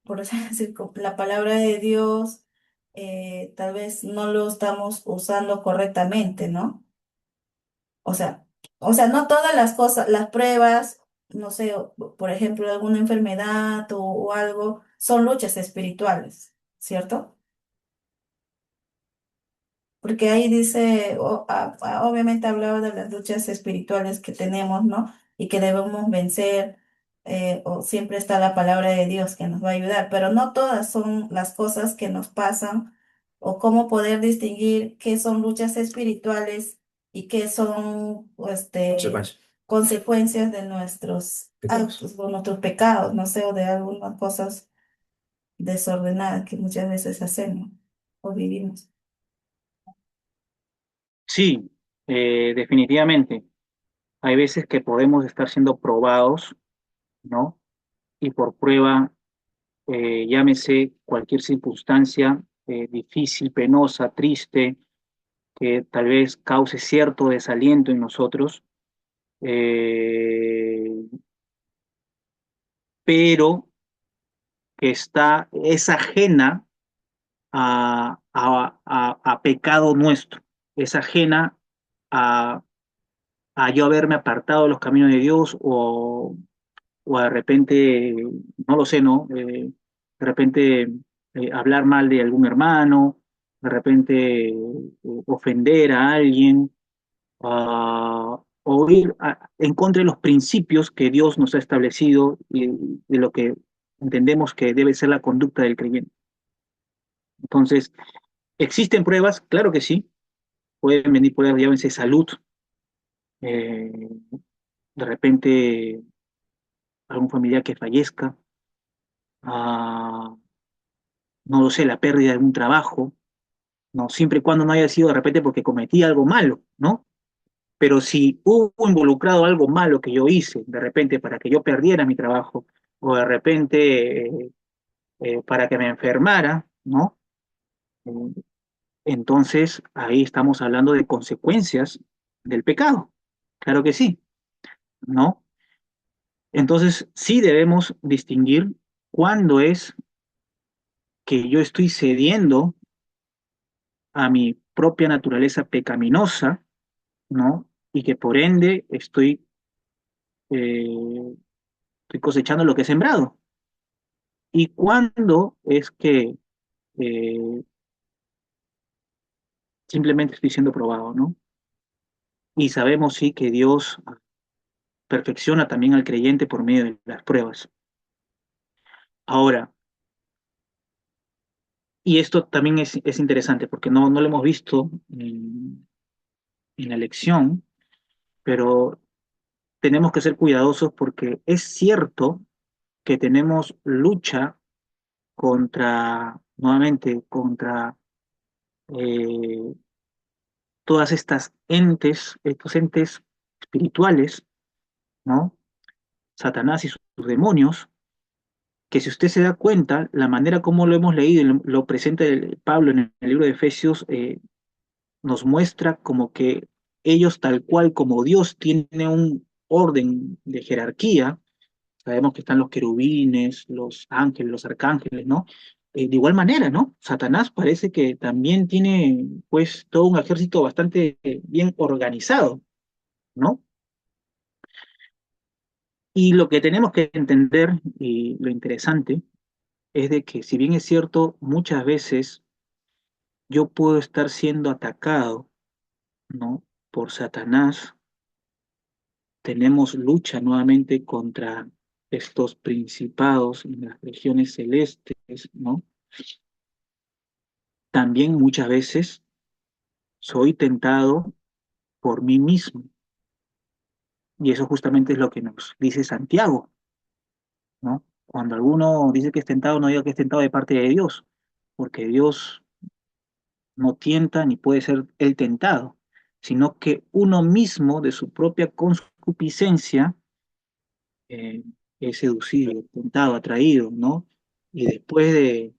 por así decir, la palabra de Dios, tal vez no lo estamos usando correctamente, ¿no? O sea, o sea, no todas las cosas, las pruebas, no sé, por ejemplo, alguna enfermedad o algo, son luchas espirituales, ¿cierto? Porque ahí dice, obviamente hablaba de las luchas espirituales que tenemos, ¿no? Y que debemos vencer, o siempre está la palabra de Dios que nos va a ayudar, pero no todas son las cosas que nos pasan, o cómo poder distinguir qué son luchas espirituales y qué son, Consecuencias. consecuencias de nuestros Pecados. actos, o nuestros pecados, no sé, o de algunas cosas desordenadas que muchas veces hacemos o vivimos. Sí, definitivamente. Hay veces que podemos estar siendo probados, ¿no? Y por prueba, llámese cualquier circunstancia difícil, penosa, triste, que tal vez cause cierto desaliento en nosotros, eh, pero que es ajena a pecado nuestro, es ajena a, a yo haberme apartado de los caminos de Dios o de repente, no lo sé, ¿no? de repente hablar mal de algún hermano, de repente ofender a alguien, o ir en contra de los principios que Dios nos ha establecido y de lo que entendemos que debe ser la conducta del creyente. Entonces, ¿existen pruebas? Claro que sí. Pueden venir pruebas, llámense salud, eh, de repente algún familiar que fallezca, ah, no lo sé, la pérdida de algún trabajo, ¿no? Siempre y cuando no haya sido de repente porque cometí algo malo, ¿no? Pero si hubo involucrado algo malo que yo hice, de repente para que yo perdiera mi trabajo, o de repente para que me enfermara, ¿no? Eh, Entonces ahí estamos hablando de consecuencias del pecado. Claro que sí, ¿no? Entonces sí debemos distinguir cuándo es que yo estoy cediendo a mi propia naturaleza pecaminosa, ¿no? Y que por ende eh, estoy cosechando lo que he sembrado. Y cuándo es que eh, simplemente estoy siendo probado, ¿no? Y sabemos sí que Dios perfecciona también al creyente por medio de las pruebas. Ahora, y esto también es interesante porque no lo hemos visto en la lección, pero tenemos que ser cuidadosos porque es cierto que tenemos lucha contra, nuevamente, contra eh, todas estas entes, estos entes espirituales, ¿no? Satanás y sus demonios, que si usted se da cuenta, la manera como lo hemos leído y lo presenta Pablo en el libro de Efesios, nos muestra como que ellos, tal cual como Dios tiene un orden de jerarquía, sabemos que están los querubines, los ángeles, los arcángeles, ¿no? De igual manera, ¿no? Satanás parece que también tiene, pues, todo un ejército bastante bien organizado, ¿no? Y lo que tenemos que entender, y lo interesante, es de que si bien es cierto, muchas veces yo puedo estar siendo atacado, ¿no? Por Satanás, tenemos lucha nuevamente contra estos principados en las regiones celestes, ¿no? También muchas veces soy tentado por mí mismo. Y eso justamente es lo que nos dice Santiago, ¿no? Cuando alguno dice que es tentado, no diga que es tentado de parte de Dios, porque Dios no tienta ni puede ser el tentado, sino que uno mismo de su propia concupiscencia eh, es seducido, tentado, atraído, ¿no? Y después de,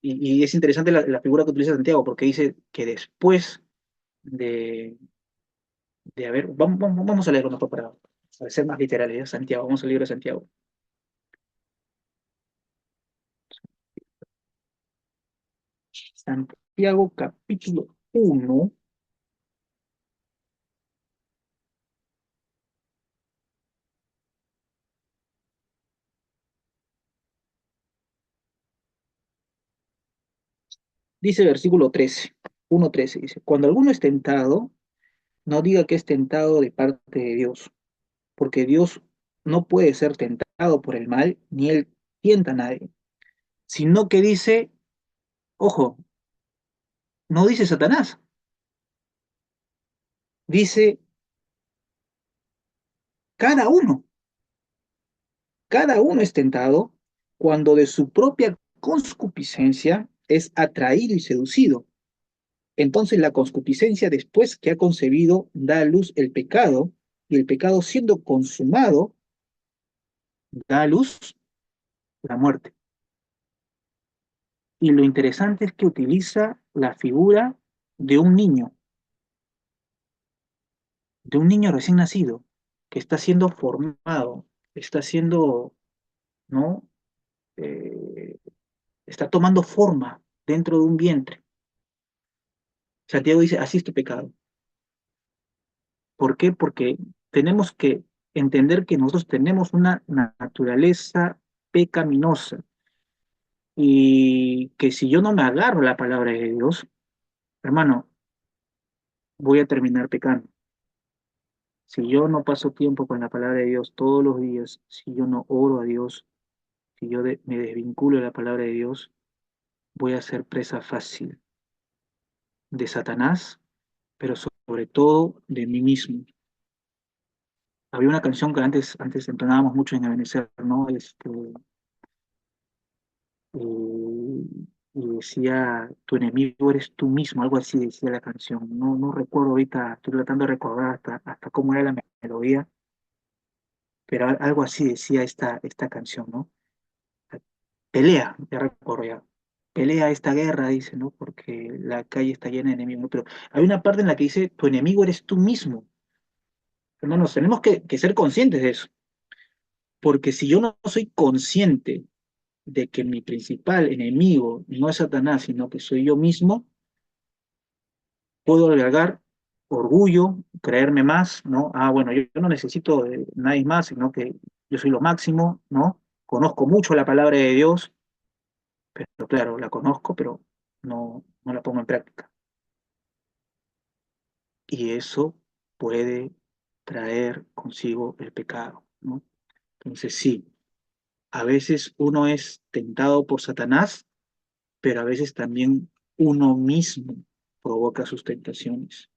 y es interesante la figura que utiliza Santiago, porque dice que después de, de haber, vamos a leerlo mejor para ser más literales, ¿ya? Santiago, vamos al libro de Santiago. Santiago capítulo 1 dice versículo 13, 1:13, dice, cuando alguno es tentado, no diga que es tentado de parte de Dios, porque Dios no puede ser tentado por el mal, ni él tienta a nadie, sino que dice, ojo, no dice Satanás, dice cada uno, cada uno es tentado cuando de su propia concupiscencia es atraído y seducido. Entonces la concupiscencia, después que ha concebido, da a luz el pecado, y el pecado siendo consumado, da a luz la muerte. Y lo interesante es que utiliza la figura de de un niño recién nacido, que está siendo formado, está siendo, ¿no? Eh, está tomando forma dentro de un vientre. Santiago dice, así es tu pecado. ¿Por qué? Porque tenemos que entender que nosotros tenemos una naturaleza pecaminosa. Y que si yo no me agarro a la palabra de Dios, hermano, voy a terminar pecando. Si yo no paso tiempo con la palabra de Dios todos los días, si yo no oro a Dios, si yo me desvinculo de la palabra de Dios, voy a ser presa fácil de Satanás, pero sobre todo de mí mismo. Había una canción que antes entonábamos mucho en Ebenezer, ¿no? Eh, y decía, tu enemigo eres tú mismo, algo así decía la canción. No recuerdo ahorita, estoy tratando de recordar hasta cómo era la melodía, pero algo así decía esta canción, ¿no? Pelea, ya recuerdo ya. Pelea esta guerra, dice, ¿no? Porque la calle está llena de enemigos, ¿no? Pero hay una parte en la que dice, tu enemigo eres tú mismo. Hermanos, tenemos que ser conscientes de eso, porque si yo no soy consciente de que mi principal enemigo no es Satanás, sino que soy yo mismo, puedo albergar orgullo, creerme más, ¿no? Ah, bueno, yo no necesito de nadie más, sino que yo soy lo máximo, ¿no? Conozco mucho la palabra de Dios, pero claro, la conozco, pero no la pongo en práctica. Y eso puede traer consigo el pecado, ¿no? Entonces sí, a veces uno es tentado por Satanás, pero a veces también uno mismo provoca sus tentaciones.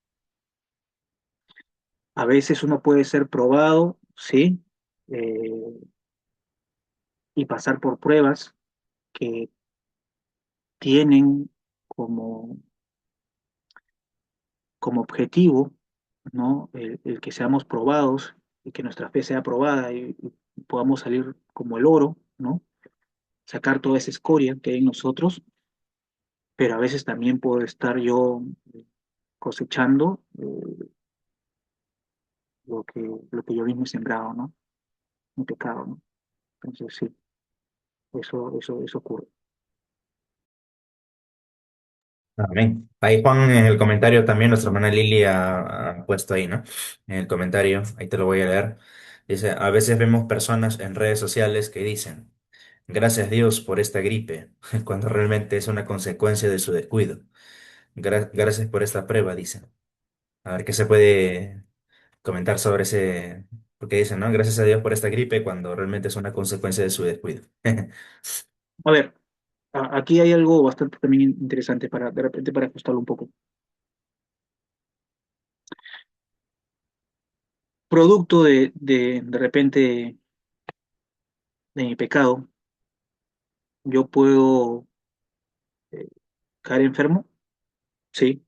A veces uno puede ser probado, sí, eh, y pasar por pruebas que tienen como, como objetivo, ¿no? El que seamos probados y que nuestra fe sea probada y podamos salir como el oro, ¿no? Sacar toda esa escoria que hay en nosotros, pero a veces también puedo estar yo cosechando lo que yo mismo he sembrado, ¿no? Un pecado, ¿no? Entonces sí, eso ocurre. Amén. Ahí Juan en el comentario también, nuestra hermana Lili ha puesto ahí, ¿no? En el comentario, ahí te lo voy a leer. Dice, a veces vemos personas en redes sociales que dicen, gracias Dios por esta gripe, cuando realmente es una consecuencia de su descuido. Gracias por esta prueba, dicen. A ver qué se puede comentar sobre ese, porque dicen, ¿no? Gracias a Dios por esta gripe, cuando realmente es una consecuencia de su descuido. A ver, aquí hay algo bastante también interesante para, de repente, para ajustarlo un poco. Producto de repente de mi pecado, yo puedo eh, caer enfermo, sí,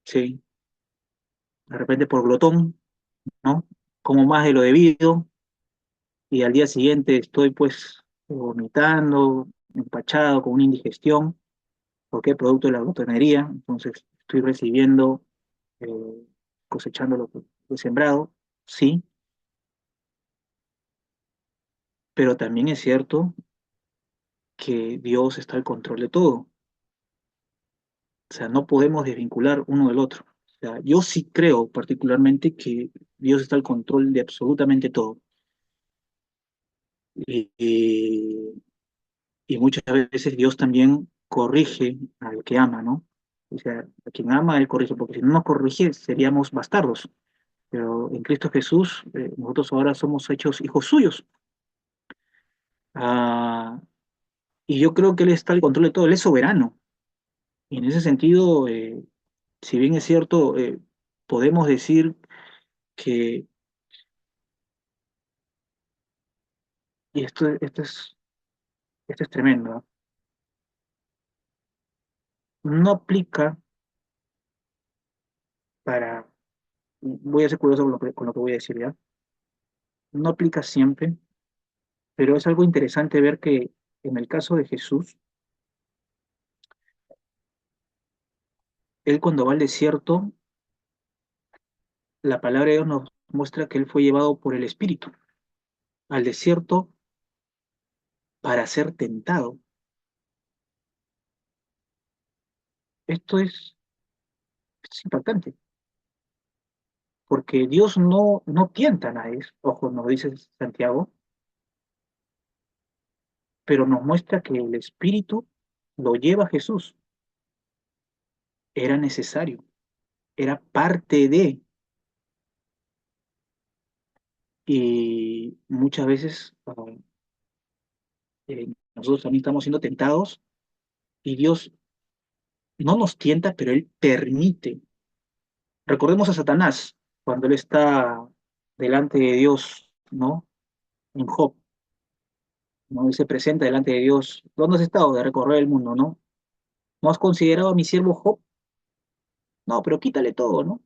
sí, de repente por glotón, ¿no? Como más de lo debido y al día siguiente estoy pues vomitando, empachado, con una indigestión, porque producto de la glotonería, entonces estoy recibiendo, eh, cosechando lo que he sembrado, sí, pero también es cierto que Dios está al control de todo. O sea, no podemos desvincular uno del otro. O sea, yo sí creo particularmente que Dios está al control de absolutamente todo. Y, y muchas veces Dios también corrige al que ama, ¿no? O sea, a quien ama, Él corrige, porque si no nos corrige, seríamos bastardos. Pero en Cristo Jesús, nosotros ahora somos hechos hijos suyos. Ah, y yo creo que Él está al control de todo, Él es soberano. Y en ese sentido, si bien es cierto, podemos decir que, y esto es tremendo, ¿no? No aplica para, voy a ser curioso con lo que voy a decir ya, no aplica siempre, pero es algo interesante ver que en el caso de Jesús, él cuando va al desierto, la palabra de Dios nos muestra que él fue llevado por el Espíritu al desierto para ser tentado. Esto es impactante, porque Dios no tienta a nadie, ojo, nos dice Santiago, pero nos muestra que el Espíritu lo lleva a Jesús. Era necesario, era parte de, y muchas veces nosotros también estamos siendo tentados y Dios no nos tienta, pero Él permite. Recordemos a Satanás cuando él está delante de Dios, ¿no? En Job, ¿no? Él se presenta delante de Dios. ¿Dónde has estado? De recorrer el mundo, ¿no? ¿No has considerado a mi siervo Job? No, pero quítale todo, ¿no?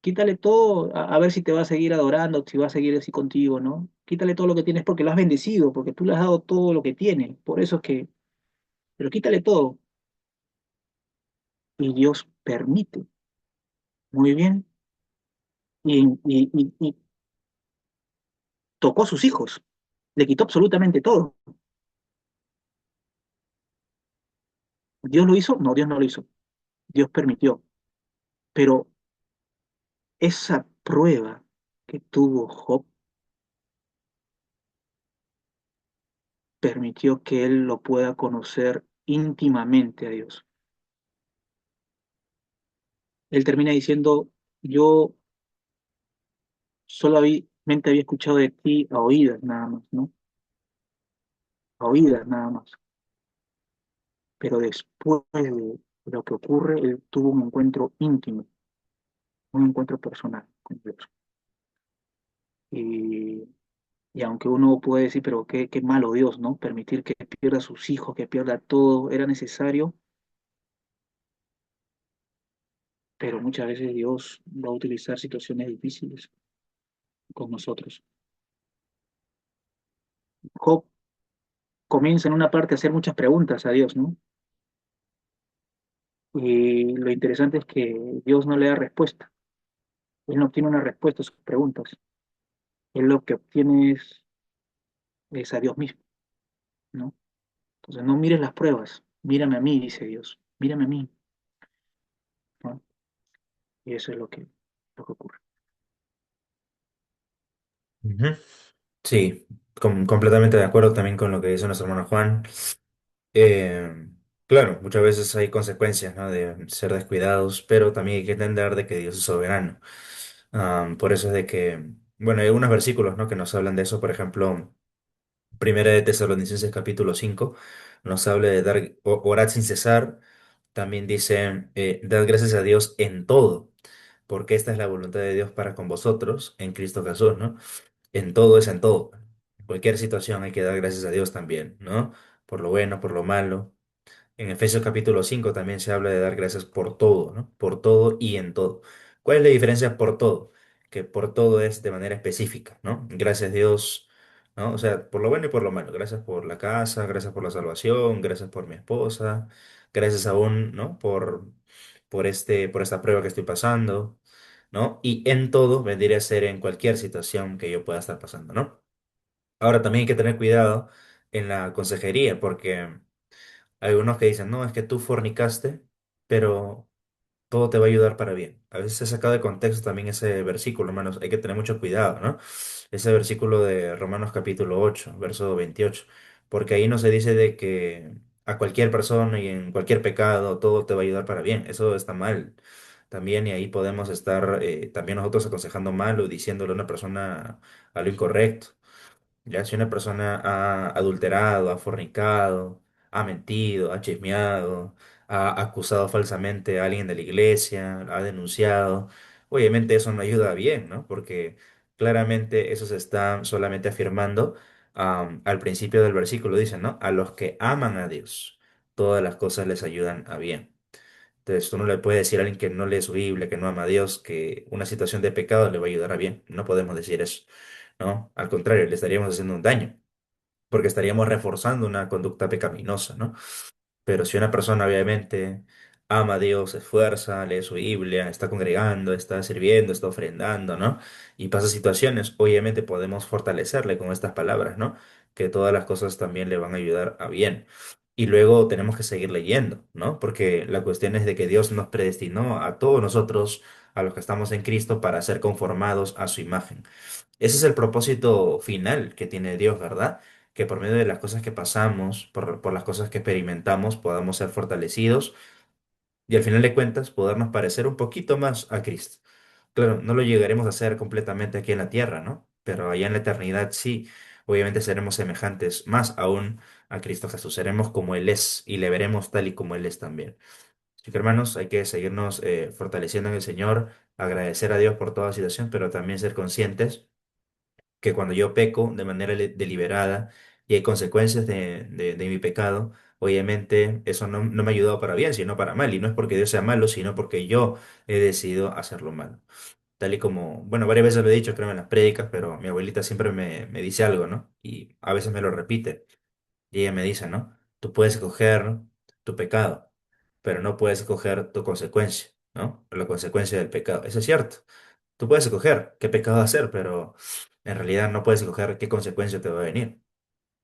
Quítale todo, a ver si te va a seguir adorando, si va a seguir así contigo, ¿no? Quítale todo lo que tienes porque lo has bendecido, porque tú le has dado todo lo que tiene. Por eso es que, pero quítale todo. Y Dios permite. Muy bien. Y tocó a sus hijos. Le quitó absolutamente todo. ¿Dios lo hizo? No, Dios no lo hizo. Dios permitió. Pero esa prueba que tuvo Job permitió que él lo pueda conocer íntimamente a Dios. Él termina diciendo, yo solamente había escuchado de ti a oídas nada más, ¿no? A oídas nada más. Pero después de lo que ocurre, él tuvo un encuentro íntimo, un encuentro personal con Dios. Y, y aunque uno puede decir, pero qué malo Dios, ¿no? Permitir que pierda a sus hijos, que pierda todo, era necesario, pero muchas veces Dios va a utilizar situaciones difíciles con nosotros. Job comienza en una parte a hacer muchas preguntas a Dios, ¿no? Y lo interesante es que Dios no le da respuesta. Él no obtiene una respuesta a sus preguntas. Él lo que obtiene es a Dios mismo, ¿no? Entonces no mires las pruebas, mírame a mí, dice Dios, mírame a mí, ¿no? Y eso es lo que ocurre. Ujú. Sí, completamente de acuerdo también con lo que dice nuestro hermano Juan. Eh, claro, muchas veces hay consecuencias, ¿no? De ser descuidados, pero también hay que entender de que Dios es soberano. Por eso es de que, bueno, hay algunos versículos, ¿no? Que nos hablan de eso. Por ejemplo, Primera de Tesalonicenses capítulo 5 nos habla de dar, orad sin cesar. También dice, dad gracias a Dios en todo, porque esta es la voluntad de Dios para con vosotros en Cristo Jesús, ¿no? En todo es en todo. En cualquier situación hay que dar gracias a Dios también, ¿no? Por lo bueno, por lo malo. En Efesios capítulo 5 también se habla de dar gracias por todo, ¿no? Por todo y en todo. ¿Cuál es la diferencia por todo? Que por todo es de manera específica, ¿no? Gracias Dios, ¿no? O sea, por lo bueno y por lo malo. Gracias por la casa, gracias por la salvación, gracias por mi esposa, gracias aún, ¿no? Por esta prueba que estoy pasando, ¿no? Y en todo vendría a ser en cualquier situación que yo pueda estar pasando, ¿no? Ahora también hay que tener cuidado en la consejería, porque hay unos que dicen, no, es que tú fornicaste, pero todo te va a ayudar para bien. A veces se sacado de contexto también ese versículo, hermanos, hay que tener mucho cuidado, ¿no? Ese versículo de Romanos capítulo 8 verso 28, porque ahí no se dice de que a cualquier persona y en cualquier pecado todo te va a ayudar para bien. Eso está mal. También, y ahí podemos estar también nosotros aconsejando mal o diciéndole a una persona algo incorrecto. Ya si una persona ha adulterado, ha fornicado, ha mentido, ha chismeado, ha acusado falsamente a alguien de la iglesia, ha denunciado, obviamente eso no ayuda bien, ¿no? Porque claramente eso se está solamente afirmando al principio del versículo, dice, ¿no? A los que aman a Dios, todas las cosas les ayudan a bien. Entonces, tú no le puedes decir a alguien que no lee su Biblia, que no ama a Dios, que una situación de pecado le va a ayudar a bien. No podemos decir eso, ¿no? Al contrario, le estaríamos haciendo un daño, porque estaríamos reforzando una conducta pecaminosa, ¿no? Pero si una persona obviamente ama a Dios, se esfuerza, lee su Biblia, está congregando, está sirviendo, está ofrendando, ¿no? Y pasa situaciones, obviamente podemos fortalecerle con estas palabras, ¿no? Que todas las cosas también le van a ayudar a bien. Y luego tenemos que seguir leyendo, ¿no? Porque la cuestión es de que Dios nos predestinó a todos nosotros, a los que estamos en Cristo, para ser conformados a su imagen. Ese es el propósito final que tiene Dios, ¿verdad? que por medio de las cosas que pasamos, por las cosas que experimentamos, podamos ser fortalecidos y al final de cuentas podernos parecer un poquito más a Cristo. Claro, no lo llegaremos a hacer completamente aquí en la tierra, ¿no? Pero allá en la eternidad sí, obviamente seremos semejantes más aún a Cristo Jesús, seremos como Él es y le veremos tal y como Él es también. Así que hermanos, hay que seguirnos fortaleciendo en el Señor, agradecer a Dios por toda situación, pero también ser conscientes que cuando yo peco de manera deliberada y hay consecuencias de mi pecado, obviamente eso no me ha ayudado para bien, sino para mal. Y no es porque Dios sea malo, sino porque yo he decidido hacerlo mal. Tal y como, bueno, varias veces lo he dicho, creo, en las prédicas, pero mi abuelita siempre me dice algo, ¿no? Y a veces me lo repite. Y ella me dice, ¿no? Tú puedes escoger tu pecado, pero no puedes escoger tu consecuencia, ¿no? La consecuencia del pecado. Eso es cierto. Tú puedes escoger qué pecado hacer, pero en realidad no puedes escoger qué consecuencia te va a venir.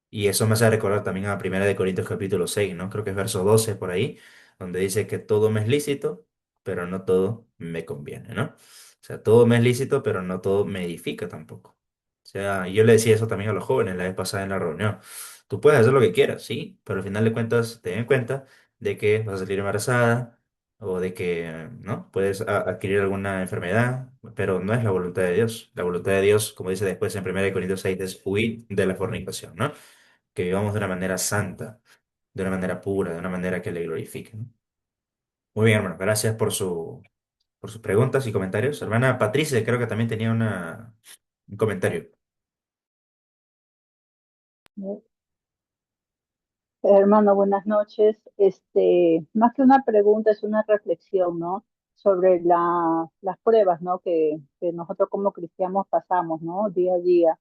Y eso me hace recordar también a Primera de Corintios capítulo 6, ¿no? Creo que es verso 12 por ahí, donde dice que todo me es lícito, pero no todo me conviene, ¿no? O sea, todo me es lícito, pero no todo me edifica tampoco. O sea, yo le decía eso también a los jóvenes la vez pasada en la reunión. Tú puedes hacer lo que quieras, sí, pero al final de cuentas, ten en cuenta de que vas a salir embarazada o de que, ¿no? Puedes adquirir alguna enfermedad, pero no es la voluntad de Dios. La voluntad de Dios, como dice después en 1 Corintios 6, es huir de la fornicación, ¿no? Que vivamos de una manera santa, de una manera pura, de una manera que le glorifique, ¿no? Muy bien, hermano, gracias por sus preguntas y comentarios. Hermana Patricia, creo que también tenía un comentario. Hermano, buenas noches. Más que una pregunta, es una reflexión, ¿no? Sobre las pruebas, ¿no? Que nosotros como cristianos pasamos, ¿no? Día a día.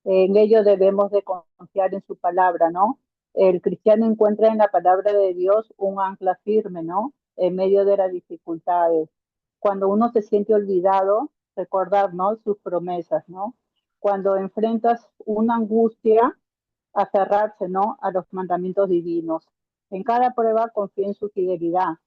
En ello debemos de confiar en su palabra, ¿no? El cristiano encuentra en la palabra de Dios un ancla firme, ¿no? En medio de las dificultades. Cuando uno se siente olvidado, recordar, ¿no? Sus promesas, ¿no? Cuando enfrentas una angustia, aferrarse, ¿no? A los mandamientos divinos. En cada prueba confía en su fidelidad,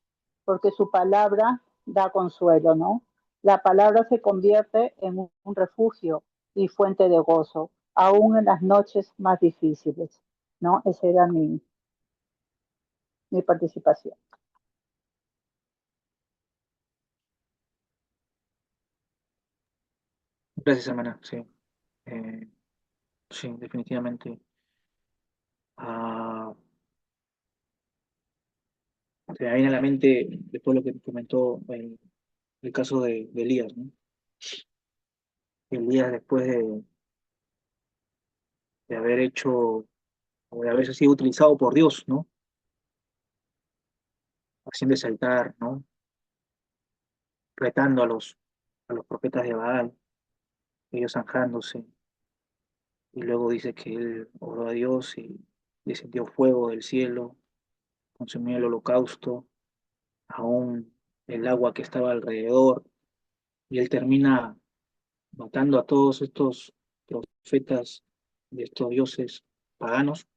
porque su palabra da consuelo, ¿no? La palabra se convierte en un refugio y fuente de gozo, aún en las noches más difíciles, ¿no? Esa era mi participación. Gracias, hermana. Sí, sí, definitivamente. Ah, se me viene a la mente después lo que comentó el caso de Elías, ¿no? Elías, después de haber hecho, o de haberse sido utilizado por Dios, ¿no? Haciendo saltar, ¿no? Retando a los profetas de Baal, ellos zanjándose, y luego dice que él oró a Dios y descendió fuego del cielo, consumió el holocausto, aún el agua que estaba alrededor, y él termina matando a todos estos profetas de estos dioses paganos,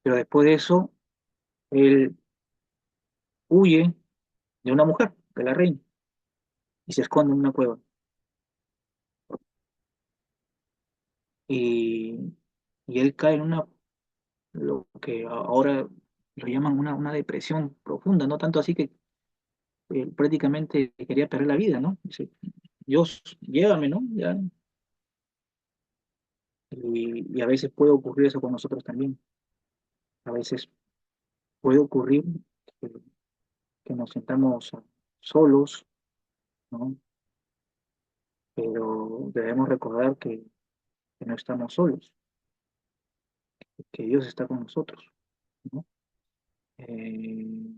pero después de eso, él huye de una mujer, de la reina, y se esconde en una cueva. Y, y él cae en lo que ahora lo llaman una depresión profunda, no tanto así que prácticamente quería perder la vida, ¿no? Dice, Dios, llévame, ¿no? Ya. Y a veces puede ocurrir eso con nosotros también. A veces puede ocurrir que, que nos sentamos solos, ¿no? Pero debemos recordar que no estamos solos, que Dios está con nosotros, ¿no? Eh,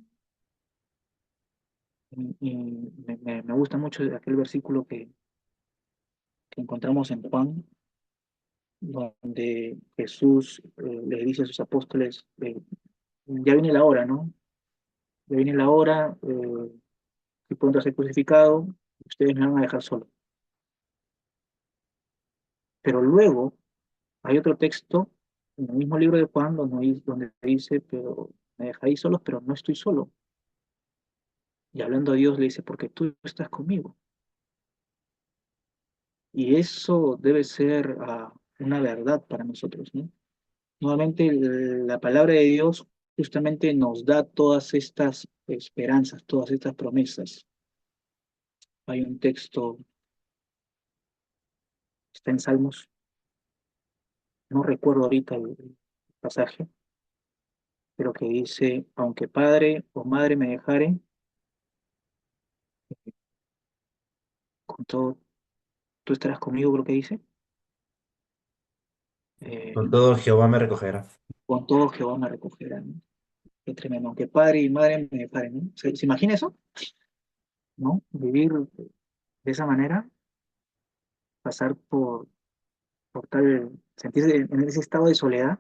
y me gusta mucho aquel versículo que encontramos en Juan, donde Jesús le dice a sus apóstoles, ya viene la hora, ¿no? Ya viene la hora, estoy pronto a ser crucificado, ustedes me van a dejar solo. Pero luego hay otro texto en el mismo libro de Juan donde dice, pero me dejáis solos, pero no estoy solo. Y hablando a Dios le dice, porque tú estás conmigo. Y eso debe ser una verdad para nosotros, ¿no? Nuevamente, la palabra de Dios justamente nos da todas estas esperanzas, todas estas promesas. Hay un texto, está en Salmos, no recuerdo ahorita el pasaje, pero que dice, aunque padre o madre me dejare, con todo, tú estarás conmigo, creo que dice. Con Eh, todo Jehová me recogerá. con todo Jehová me recogerá, ¿no? Qué tremendo, aunque padre y madre me dejaren, ¿no? ¿Se imagina eso? ¿No? Vivir de esa manera, pasar por tal, sentirse en ese estado de soledad,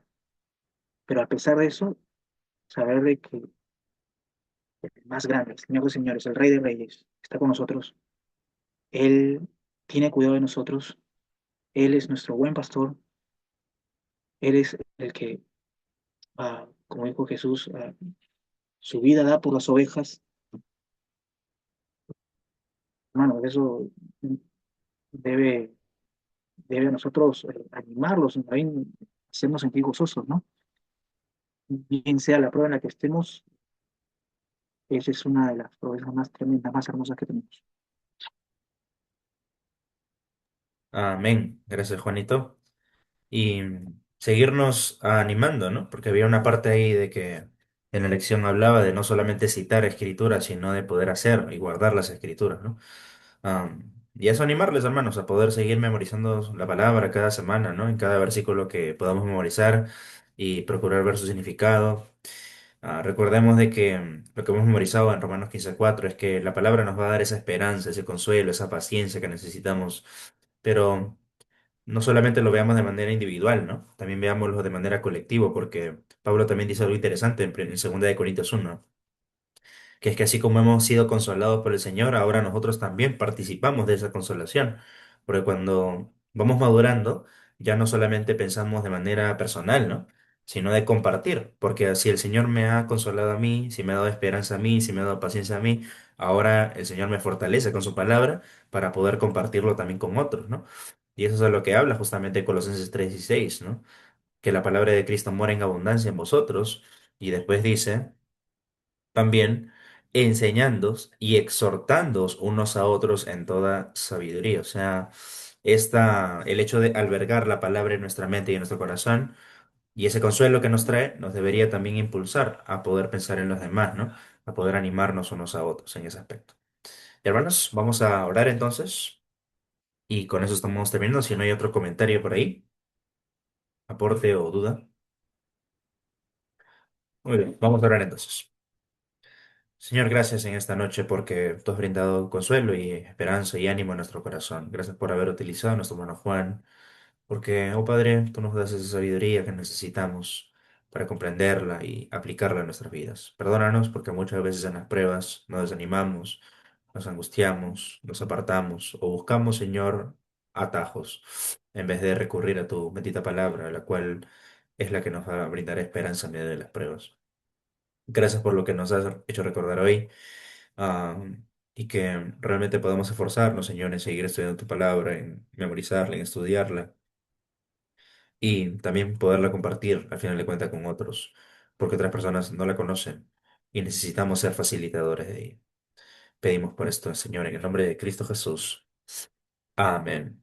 pero a pesar de eso, saber de que el más grande, el Señor de señores, el Rey de reyes, está con nosotros. Él tiene cuidado de nosotros. Él es nuestro buen pastor. Él es el que, como dijo Jesús, su vida da por las ovejas. Hermano, eso debe, debe a nosotros animarlos, también hacernos sentir gozosos, ¿no? Bien sea la prueba en la que estemos, esa es una de las promesas más tremendas, más hermosas que tenemos. Amén. Gracias, Juanito. Y seguirnos animando, ¿no? Porque había una parte ahí de que en la lección hablaba de no solamente citar escrituras, sino de poder hacer y guardar las escrituras, ¿no? Y eso animarles, hermanos, a poder seguir memorizando la palabra cada semana, ¿no? En cada versículo que podamos memorizar y procurar ver su significado. Recordemos de que lo que hemos memorizado en Romanos 15:4 es que la palabra nos va a dar esa esperanza, ese consuelo, esa paciencia que necesitamos, pero no solamente lo veamos de manera individual, ¿no? También veámoslo de manera colectiva, porque Pablo también dice algo interesante en 2 de Corintios 1, que es que así como hemos sido consolados por el Señor, ahora nosotros también participamos de esa consolación, porque cuando vamos madurando, ya no solamente pensamos de manera personal, ¿no? Sino de compartir, porque si el Señor me ha consolado a mí, si me ha dado esperanza a mí, si me ha dado paciencia a mí, ahora el Señor me fortalece con su palabra para poder compartirlo también con otros, ¿no? Y eso es a lo que habla justamente Colosenses 3:16, ¿no? Que la palabra de Cristo mora en abundancia en vosotros, y después dice también enseñándoos y exhortándoos unos a otros en toda sabiduría. O sea, el hecho de albergar la palabra en nuestra mente y en nuestro corazón y ese consuelo que nos trae nos debería también impulsar a poder pensar en los demás, ¿no? A poder animarnos unos a otros en ese aspecto. Y hermanos, vamos a orar entonces y con eso estamos terminando. Si no hay otro comentario por ahí, aporte o duda. Muy bien, vamos a orar entonces. Señor, gracias en esta noche porque tú has brindado consuelo y esperanza y ánimo a nuestro corazón. Gracias por haber utilizado a nuestro hermano Juan, porque, oh Padre, tú nos das esa sabiduría que necesitamos para comprenderla y aplicarla a nuestras vidas. Perdónanos porque muchas veces en las pruebas nos desanimamos, nos angustiamos, nos apartamos o buscamos, Señor, atajos en vez de recurrir a tu bendita palabra, la cual es la que nos va a brindar esperanza en medio de las pruebas. Gracias por lo que nos has hecho recordar hoy, ah, y que realmente podamos esforzarnos, Señor, en seguir estudiando tu palabra, en memorizarla, en estudiarla y también poderla compartir al final de cuentas con otros, porque otras personas no la conocen y necesitamos ser facilitadores de ella. Pedimos por esto, Señor, en el nombre de Cristo Jesús. Amén.